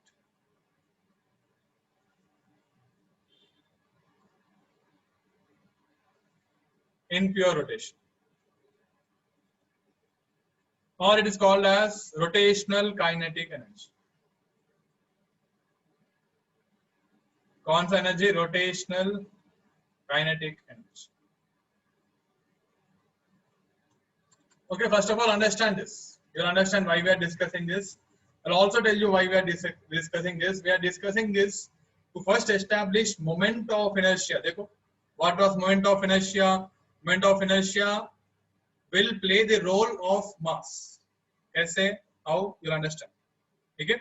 in pure rotation, or it is called as rotational kinetic energy. कौन सा energy? Rotational kinetic energy. Okay, first of all, understand this. You'll understand why we are discussing this. I'll also tell you why we are discussing this. We are discussing this to first establish moment of inertia. देखो, what was moment of inertia? Moment of inertia will play the role of mass. कैसे? How? You'll understand. ठीक है?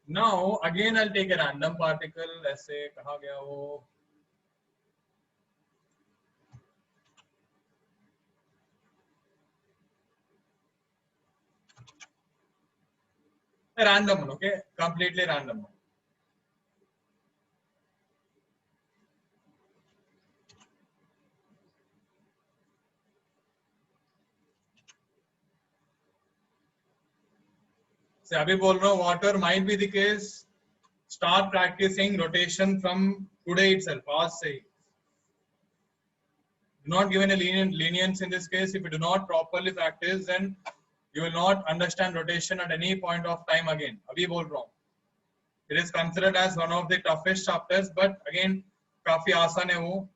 Now again I'll take a random particle. ऐसे कहाँ गया वो? A random one, okay? Completely random one. से अभी बोल रहा हूँ water might be the case. Start practicing rotation from today itself. आज से ही. Do not give any lenience in this case. If you do not properly practice, then you will not understand rotation at any point of time again. अभी बोल रहा हूँ. It is considered as one of the toughest chapters, but again काफी आसान है वो.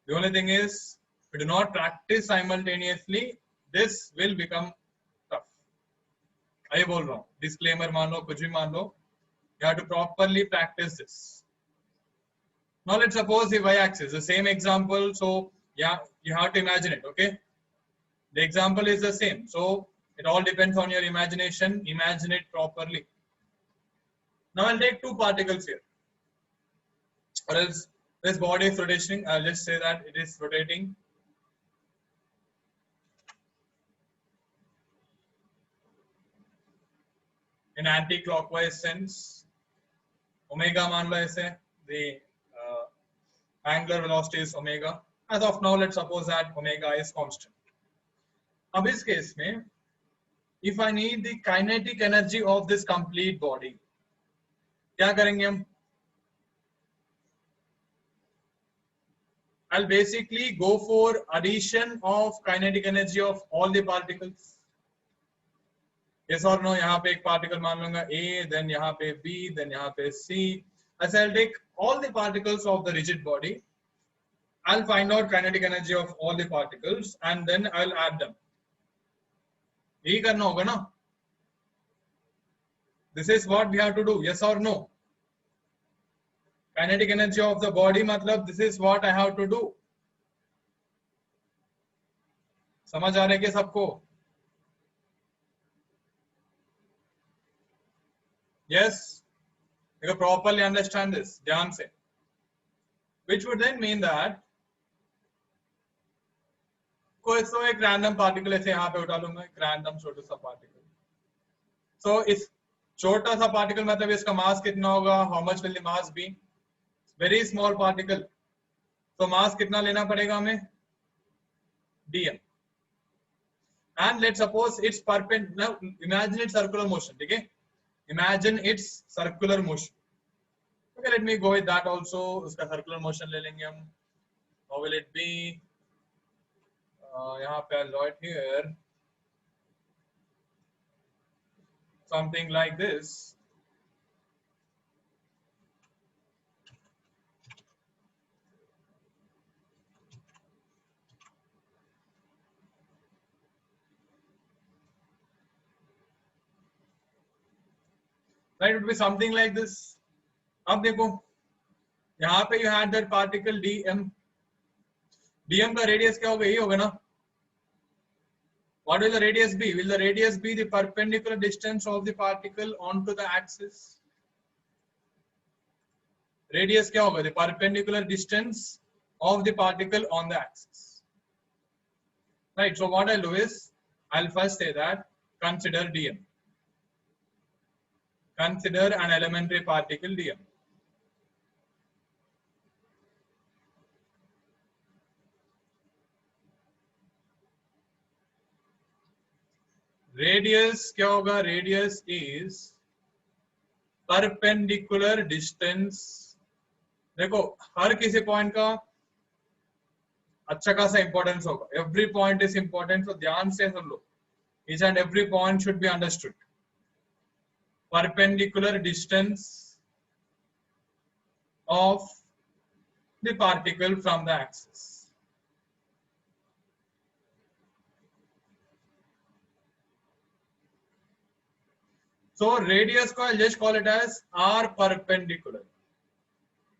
The only thing is, if you do not practice simultaneously, this will become tough. I बोल रहा हूँ. Disclaimer मान लो, कुछ भी मान लो. You have to properly practice this. Now let's suppose the y-axis, the same example. So yeah, you have to imagine it. Okay, the example is the same. So it all depends on your imagination. Imagine it properly. Now I'll take two particles here, or else this body is rotating. I'll just say that it is rotating. In anti-clockwise sense, omega मान लो ऐसे, the angular velocity is omega. As of now, let's suppose that omega is constant. अब इस case में, if I need the kinetic energy of this complete body, क्या करेंगे हम? I'll basically go for addition of kinetic energy of all the particles. Yes or no? यहाँ पे एक particle मान लूँगा A, then यहाँ पे B, then यहाँ पे C. As I'll take all the particles of the rigid body, I'll find out kinetic energy of all the particles and then I'll add them. यही करना होगा ना? This is what we have to do. Yes or no? Kinetic energy of the body मतलब this is what I have to do. समझ आ रहा है क्या सबको? Yes, you can properly understand this. ध्यान से. Which would then mean that कोई तो एक random particle ऐसे यहाँ पे उठा लूँगा, एक random छोटा सा particle. So इस छोटा सा particle मतलब इसका mass कितना होगा? How much will the mass be? Very small particle. So mass कितना लेना पड़ेगा हमें? dm. And let's suppose it's perpendicular. Now imagine its circular motion. ठीक है? Imagine its circular motion. Okay, let me go with that also. उसका circular motion ले लेंगे हम. How will it be? यहाँ पे I'll draw it here. Something like this. Right, it would be something like this. अब देखो, यहाँ पे you had that particle dm. dm का radius क्या होगा? यही होगा ना? What will the radius be? Will the radius be the perpendicular distance of the particle onto the axis? Radius क्या होगा? The perpendicular distance of the particle on the axis. Right. So what I'll do is, I'll first say that consider dm. Consider an elementary particle dm. Radius क्या होगा? Radius is perpendicular distance. देखो हर किसी point का अच्छा खासा importance होगा. Every point is important, तो ध्यान से सुन लो. Each and every point should be understood. Perpendicular distance of the particle from the axis. So radius ko I'll just call it as r perpendicular.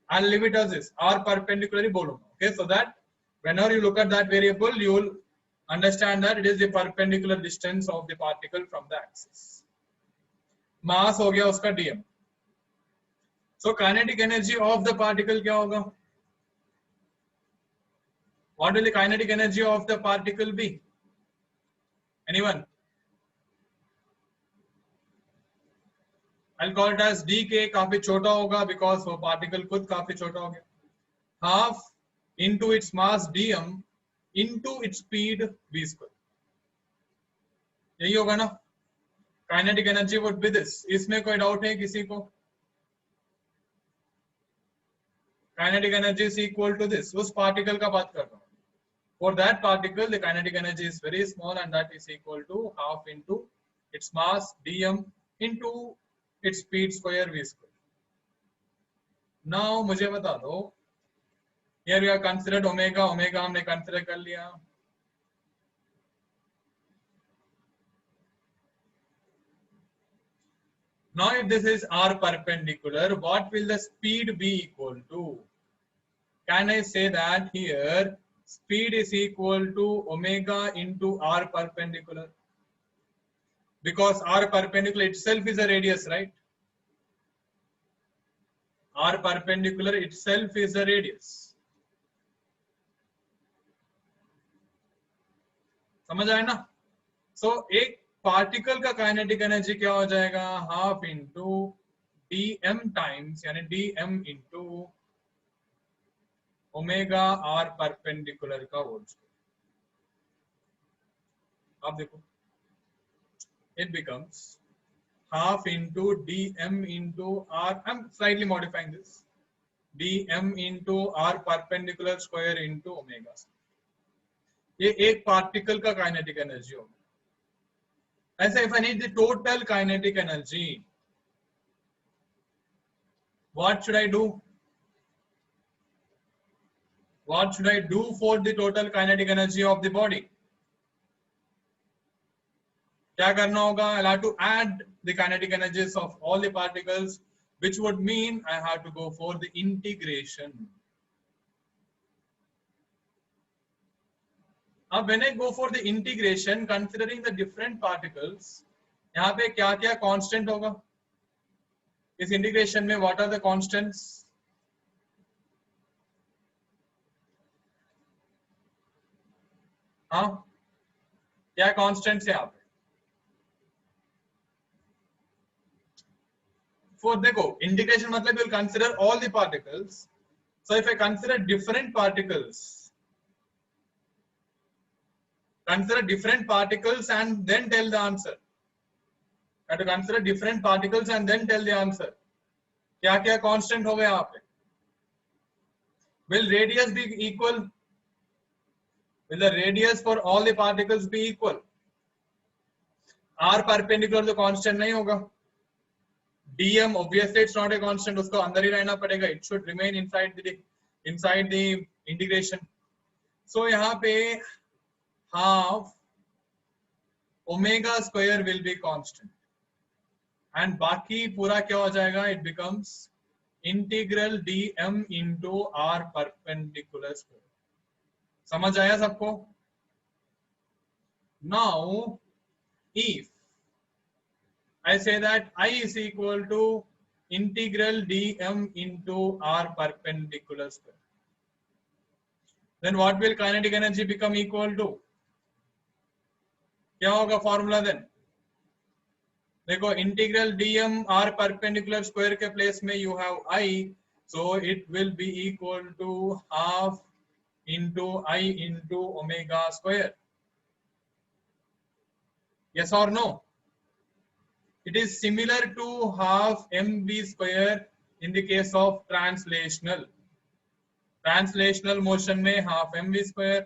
I'll leave it as this, r perpendicular bolunga. Okay, so that whenever you look at that variable, you will understand that it is the perpendicular distance of the particle from the axis. Mass ho gaya uska dm. So kinetic energy of the particle kya hoga? What will the kinetic energy of the particle be? Anyone? I'll call it as dk. काफी छोटा होगा because वो particle खुद काफी छोटा हो गया. Half into its mass dm into its speed v square. यही होगा ना? Kinetic energy would be this. इसमें कोई doubt है किसी को? Kinetic energy is equal to this. उस particle का बात कर रहा हूँ. For that particle, the kinetic energy is very small, and that is equal to half into its mass dm into its speed square v square. Now मुझे बता दो. Here we are considered omega. Omega हमने consider कर लिया. Now if this is r perpendicular, what will the speed be equal to? Can I say that here speed is equal to omega into r perpendicular? Because r perpendicular itself is a radius, right? R perpendicular itself is a radius. समझ आया ना? So एक particle का kinetic energy क्या हो जाएगा? Half into dm times यानी dm into omega r perpendicular का होल स्क्वायर. आप देखो, it becomes half into dm into r. I'm slightly modifying this. dm into r perpendicular square into omega. ये एक particle का काइनेटिक एनर्जी होगा. ऐसे if I need the total kinetic energy, what should I do? What should I do for the total kinetic energy of the body? क्या करना होगा? I'll have to add the kinetic energies of all the particles, which would mean I have to go for the integration. Now when I go for the integration, considering the different particles, यहाँ पे क्या क्या constant होगा? इस integration में what are the constants? हाँ, क्या constants है यहाँ पे? For देखो, integration मतलब you will consider all the particles. So if I consider different particles, consider different particles and then tell the answer. I have to consider different particles and then tell the answer. क्या क्या constant होगा यहाँ पे? Will radius be equal? Will the radius for all the particles be equal? R perpendicular तो constant नहीं होगा. dm obviously it's not a constant. उसको अंदर ही रहना पड़ेगा. It should remain inside the integration. So यहाँ पे half omega square will be constant. And बाकी पूरा क्या हो जाएगा? It becomes integral dm into r perpendicular square. समझ आया सबको? Now if I say that I is equal to integral dm into r perpendicular square, then what will kinetic energy become equal to? क्या होगा formula then? देखो, integral dm r perpendicular square के place में you have I, so it will be equal to half into I into omega square. Yes or no? It is similar to half mv square in the case of translational. Translational motion में half mv square.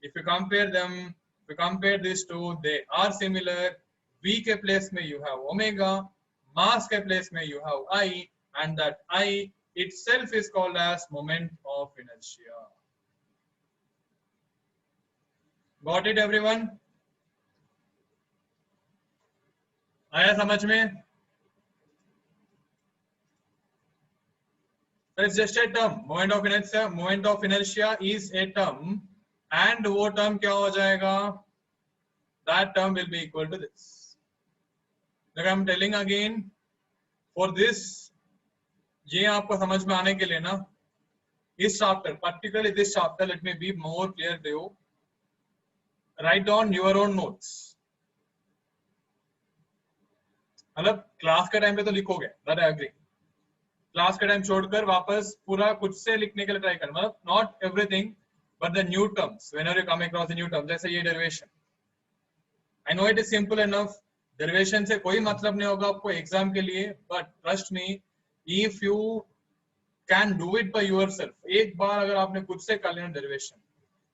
If you compare them, if you compare these two, they are similar. V के place में you have omega, mass के place में you have I, and that I itself is called as moment of inertia. Got it, everyone? आया समझ में? So it's just a term. Moment of inertia. Moment of inertia is a term, and वो term क्या हो जाएगा? That term will be equal to this. Like I'm telling again, for this, ये आपको समझ में आने के लिए ना, इस chapter, particularly this chapter, let me be more clear to you. Write down your own notes. मतलब क्लास के टाइम पे तो लिखोगे, that I agree. क्लास का टाइम छोड़कर वापस पूरा कुछ से लिखने के लिए ट्राई करना, मतलब not everything but the new terms whenever you come across the new terms. जैसे ये derivation, I know it is simple enough, derivation से कोई मतलब नहीं होगा आपको एग्जाम के लिए, but trust me, if you can do it by yourself, एक बार अगर आपने खुद से कर लिया derivation,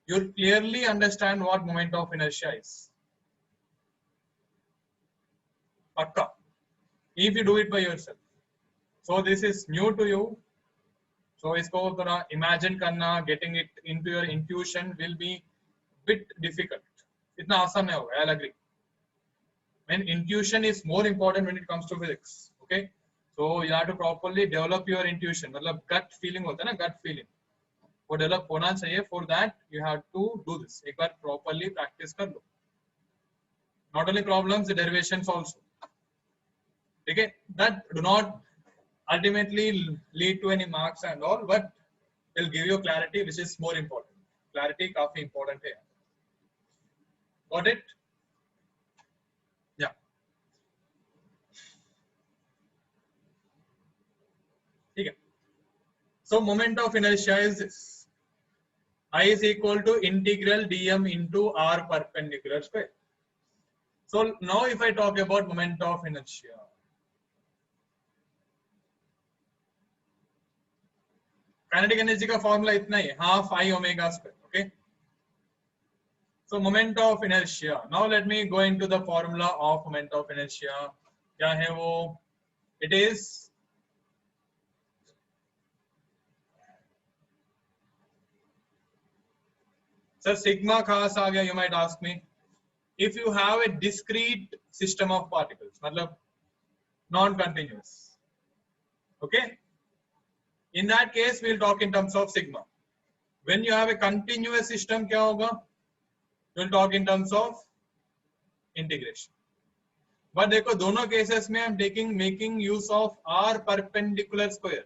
you will clearly understand what moment of inertia is. पक्का, if you do it by yourself. So this is new to you. So इसको थोड़ा imagine करना, getting it into your intuition will be bit difficult. इतना आसान नहीं होगा, I'll agree. And intuition is more important when it comes to physics. Okay? So you have to properly develop your intuition. मतलब gut feeling होता है ना, gut feeling. वो develop होना चाहिए. For that you have to do this. एक बार properly practice कर लो. Not only problems, the derivations also. Okay? That do not ultimately lead to any marks and all, but will give you clarity, which is more important. Clarity काफी important है. Got it? Yeah. ठीक है. So moment of inertia is this. I is equal to integral dm into r perpendicular square. So now if I talk about moment of inertia, kinetic energy का formula इतना ही, half I omega square. Okay, so moment of inertia. Now let me go into the formula of moment of inertia. क्या है वो? It is sir sigma कहां से आ गया? You might ask me. If you have a discrete system of particles, मतलब non continuous, okay, in that case we'll talk in terms of sigma. When you have a continuous system, क्या होगा? We'll talk in terms of integration. But देखो दोनों cases में I'm making use of r perpendicular square.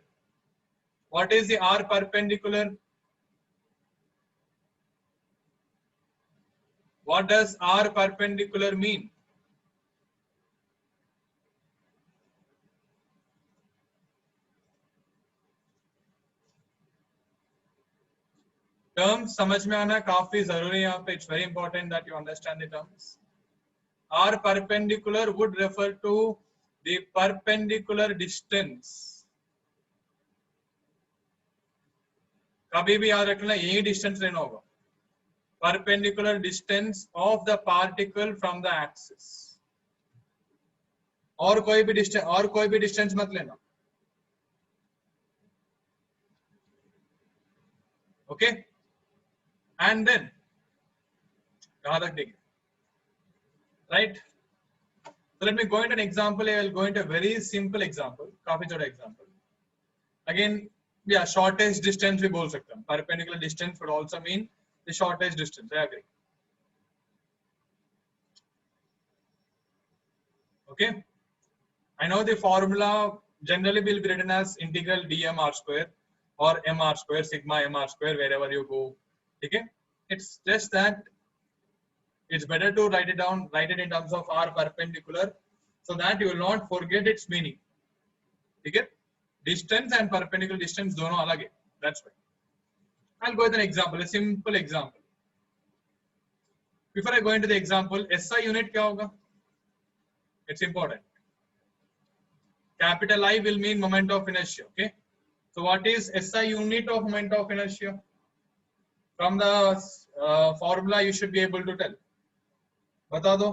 What is the r perpendicular? What does r perpendicular mean? Terms समझ में आना काफी जरूरी है यहाँ पे. It's very important that you understand the terms. R perpendicular would refer to the perpendicular distance. कभी भी याद रखना यही डिस्टेंस लेना होगा, perpendicular distance of the particle from the axis. और कोई भी डिस्टेंस मत लेना. ओके, and then कहां तक देखें, right? So let me go into an example. I will go into a very simple example, काफी छोटा example. Again, yeah, shortest distance भी बोल सकते हैं. Perpendicular distance would also mean the shortest distance. I agree. Okay, I know the formula generally will be written as integral dm r square or mr square, sigma mr square, wherever you go. Okay, it's just that it's better to write it in terms of r perpendicular, so that you will not forget its meaning. Okay, distance and perpendicular distance दोनों अलग है. That's why I'll go with an example, a simple example. Before I go into the example, SI unit क्या होगा? It's important. Capital I will mean moment of inertia. Okay, So what is SI unit of moment of inertia? From the formula you should be able to tell. बता दो.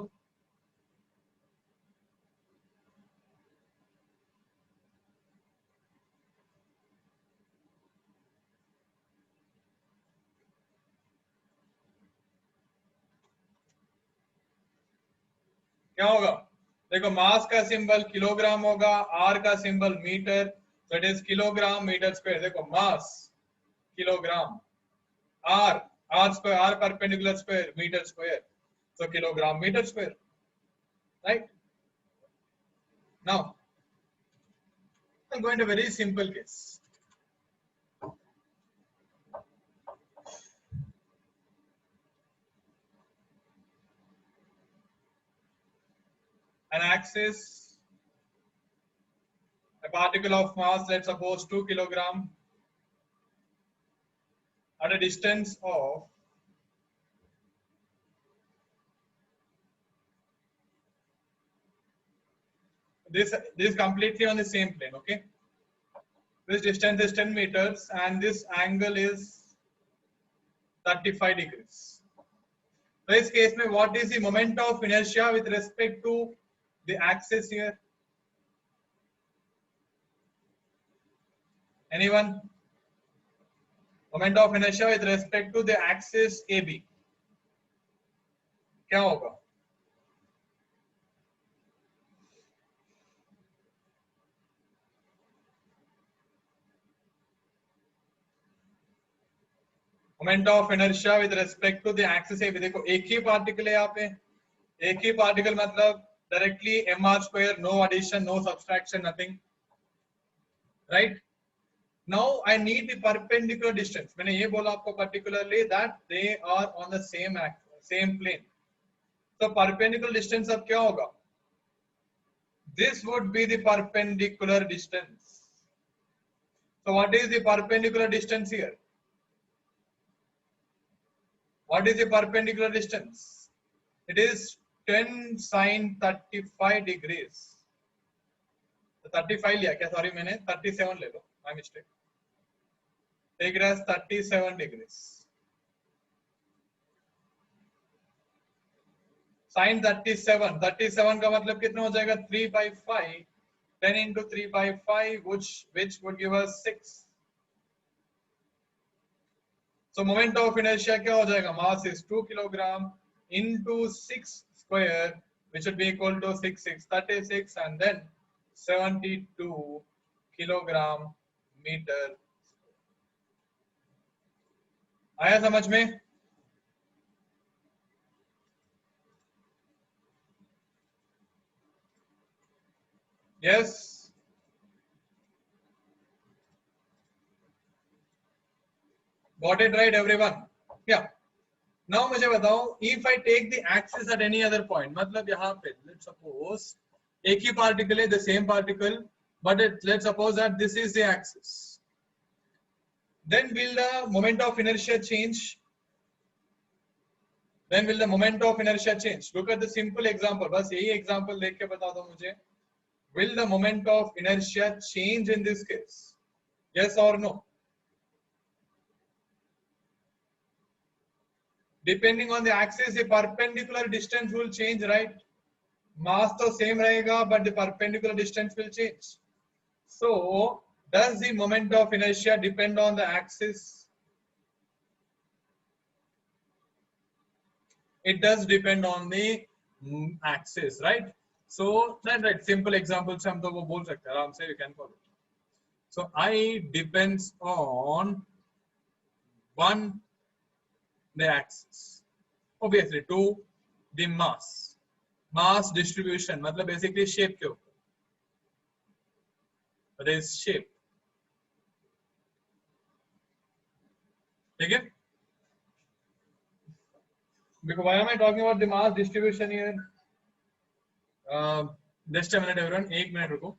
क्या होगा? देखो mass का symbol kilogram होगा, r का symbol metre, so it is kilogram metre square. देखो mass kilogram, r r square, r perpendicular square metre square, so kilogram metre square, right? Now I'm going to a very simple case. An axis, a particle of mass, let's suppose 2 kilogram, at a distance of this is completely on the same plane. Okay, this distance is 10 meters and this angle is 35 degrees. So इस case में what is the moment of inertia with respect to the axis here? Anyone? Moment of inertia with respect to the axis AB क्या होगा? Moment of inertia with respect to the axis A. देखो एक ही particle है यहाँ पे, एक ही पार्टिकल मतलब directly mr square, no addition, no subtraction, nothing, right? Now I need the perpendicular distance. मैंने ये बोला आपको particularly that they are on the same plane. तो परपेंडिकुलर डिस्टेंस अब क्या होगा? This would be the perpendicular distance. So what is the perpendicular distance here? What is the perpendicular distance? It is 10 sin 35 degrees. तो 35 लिया क्या? Sorry मैंने 37 ले लो, my mistake. Take it as 37 degrees. Sin 37, 37 का मतलब कितना हो जाएगा? 3 by 5. 10 into 3 by 5, which would give us 6. So moment of inertia क्या हो जाएगा? Mass is 2 kilogram into 6 square, which would be equal to 36, and then 72 kilogram meter. आया समझ में? Yes. Got it right, everyone? Yeah. Now मुझे बताओ, if I take the axis at any other point, मतलब यहाँ पे let's suppose एक ही particle है, the same particle, but let's suppose that this is the axis. Then will the moment of inertia change? Then will the moment of inertia change? Look at the simple example. बस यही example देख के बता दो मुझे. Will the moment of inertia change in this case? Yes or no? Depending on the axis, the perpendicular distance will change, right? Mass तो same रहेगा, but the perpendicular distance will change. So, does the moment of inertia depend on the axis? It does depend on the axis, right? So, that right, simple example से हम तो वो बोल सकते हैं आराम से, you can follow. So, I depends on one, the axis, obviously. Two, the mass. Mass distribution मतलब basically shape के ऊपर. That is shape. ठीक है? Because why am I talking about the mass distribution here? Just a minute, everyone. एक minute रुको.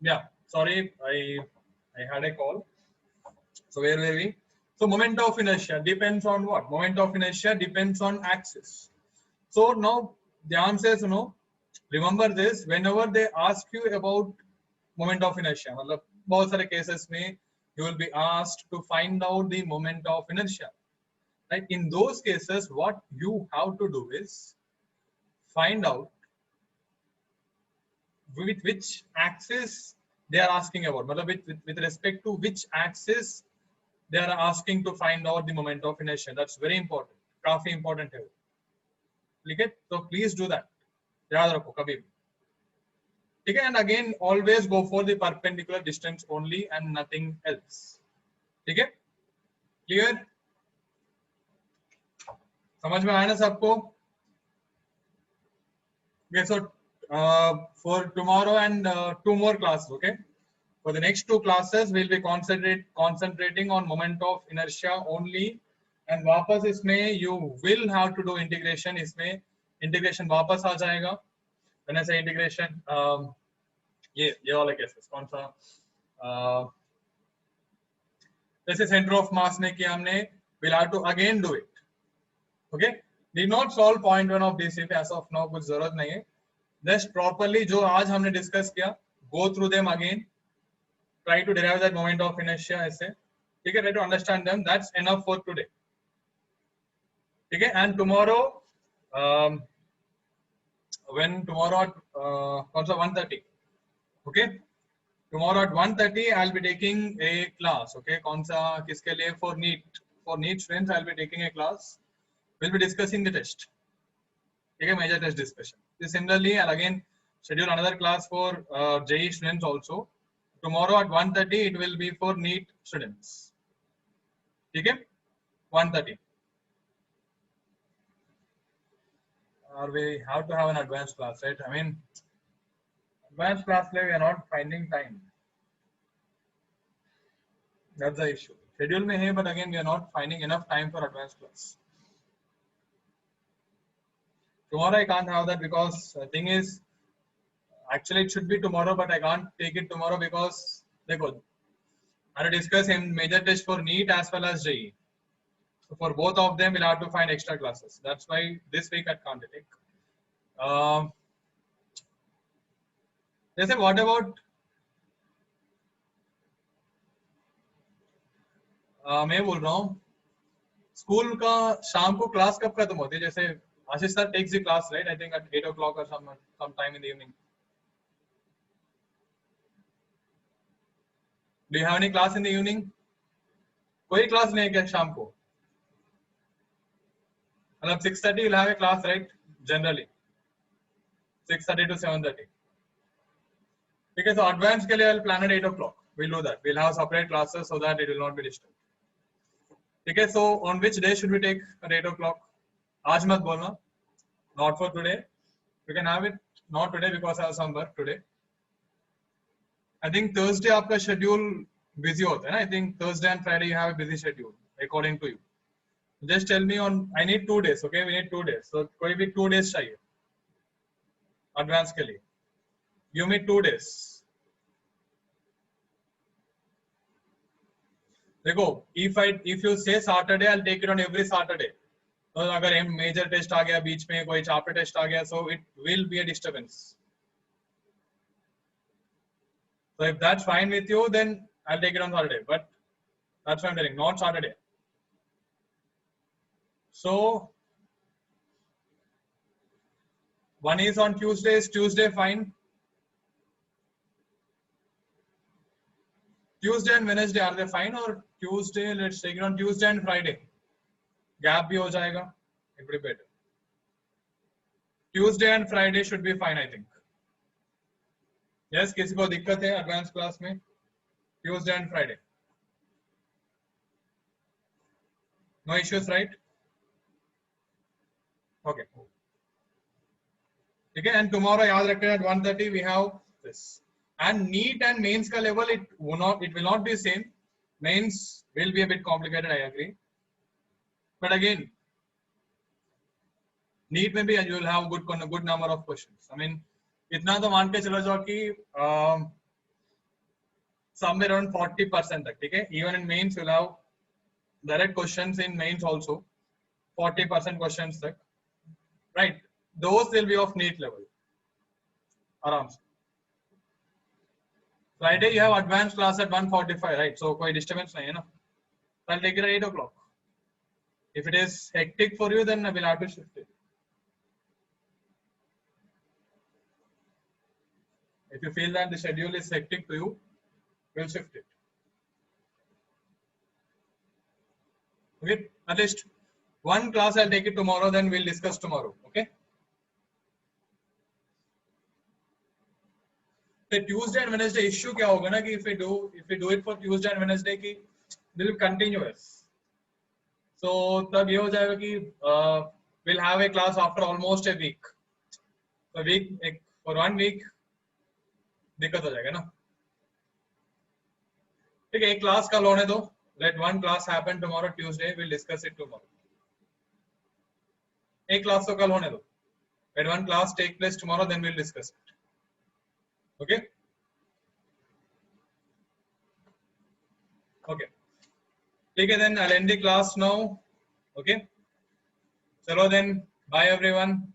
Yeah, sorry, I had a call. So where were we? So moment of inertia depends on what? Moment of inertia depends on axis. So now the answer is no. Remember this, whenever they ask you about moment of inertia, मतलब बहुत सारे cases में you will be asked to find out the moment of inertia. Right? In those cases, what you have to do is find out with which axis they are asking about. मतलब with respect to which axis they are asking to find out the moment of inertia. That's very important. काफी important है वो. ठीक है? So please do that. याद रखो कभी भी. ठीक है? And again, always go for the perpendicular distance only and nothing else. ठीक है? Clear? समझ में आया ना सबको? Okay, so for tomorrow and 2 more classes, okay? For the next 2 classes, we'll be concentrating on moment of inertia only. And वापस इसमें you will have to do integration. इसमें integration वापस आ जाएगा. When I say integration, ये वाला cases कौन सा? जैसे center of mass ने किया हमने, we'll have to again do it. Okay? Did not solve point 1 of DC as of now, कुछ जरूरत नहीं है. Just properly जो आज हमने discuss किया, go through them again. Try to derive that moment of inertia ऐसे. ठीक है? Try to understand them. That's enough for today. ठीक है? And tomorrow, when tomorrow at also 1:30. Okay? Tomorrow at 1:30, I'll be taking a class. Okay? कौन सा किसके लिए? For NEET students, I'll be taking a class. We'll be discussing the test. Okay? Major test discussion. Similarly, I'll again schedule another class for JEE students also. Tomorrow at 1:30, it will be for NEET students. Okay? 1:30. Or we have to have an advanced class, right? I mean, advanced class we are not finding time. That's the issue. Schedule में है, but again we are not finding enough time for advanced class. Tomorrow I can't have that because the thing is, actually it should be tomorrow, but I can't take it tomorrow because देखो, I have to discuss in major test for NEET as well as JEE. So for both of them, we'll have to find extra classes. That's why this week I can't take. जैसे what about मैं बोल रहा हूँ school का शाम को class कब खत्म होती है? जैसे Ashish sir takes the class, right? I think at 8 o'clock or some time in the evening. Do you have any class in the evening? कोई क्लास नहीं है क्या शाम को? मतलब 6:30 you'll have a class, right? Generally 6:30 to 7:30. ठीक है, so advance के लिए I'll plan at 8 o'clock. We'll do that. We'll have separate classes so that it will not be disturbed. ठीक है, so on which day should we take at 8 o'clock? आज मत बोलना. Not for today. We can have it not today because I have some work today. I think Thursday आपका schedule busy होता है ना? I think Thursday and Friday you have a busy schedule according to you. Just tell me on. I need 2 days. Okay, we need 2 days. So कोई भी 2 days चाहिए advance के लिए. Give me 2 days. देखो, if you say Saturday, I'll take it on every Saturday. तो अगर major test आ गया बीच में, कोई चैप्टर टेस्ट आ गया, so it will be a disturbance. So if that's fine with you, then I'll take it on Saturday. But that's what I'm telling, not Saturday. So one is on Tuesday. Is Tuesday fine? Tuesday and Wednesday, are they fine? Or Tuesday, let's take it on Tuesday and Friday. Gap भी हो जाएगा. It would be better. Tuesday and Friday should be fine, I think. Yes, किसी को दिक्कत है advanced class में? Tuesday and Friday. No issues, right? Okay. Okay, and tomorrow याद रखना at 1:30 we have this. And NEET and mains का level it will not be same. Mains will be a bit complicated, I agree. But again, NEET में भी you will have good number of questions. I mean, इतना तो मान के चलो जाओ कि somewhere around 40% तक, ठीक है? Even in mains you'll have direct questions in mains also, 40% questions तक, right? Those will be of NEET level, आराम से. Friday you have advanced class at 1:45, right? So कोई disturbance नहीं है ना? I'll take it at 8 o'clock. If it is hectic for you, then I will have to shift it. If you feel that the schedule is hectic to you, we'll shift it. Okay, at least one class I'll take it tomorrow, then we'll discuss tomorrow. Okay. The Tuesday and Wednesday issue क्या होगा ना कि if we do it for Tuesday and Wednesday की will be continuous. So तब ये हो जाएगा कि we'll have a class after almost a week. So for 1 week दिक्कत हो जाएगा ना. ठीक है, एक क्लास कल होने दो. Let one class happen tomorrow Tuesday. We'll discuss it tomorrow. एक क्लास तो कल होने दो. Let one class take place tomorrow, then we'll discuss it. Okay. Okay. ठीक है, then I'll end the class now. Okay. चलो then. Bye everyone.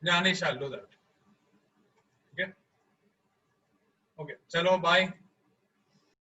Janish, I'll do that. Okay. Okay. चलो bye.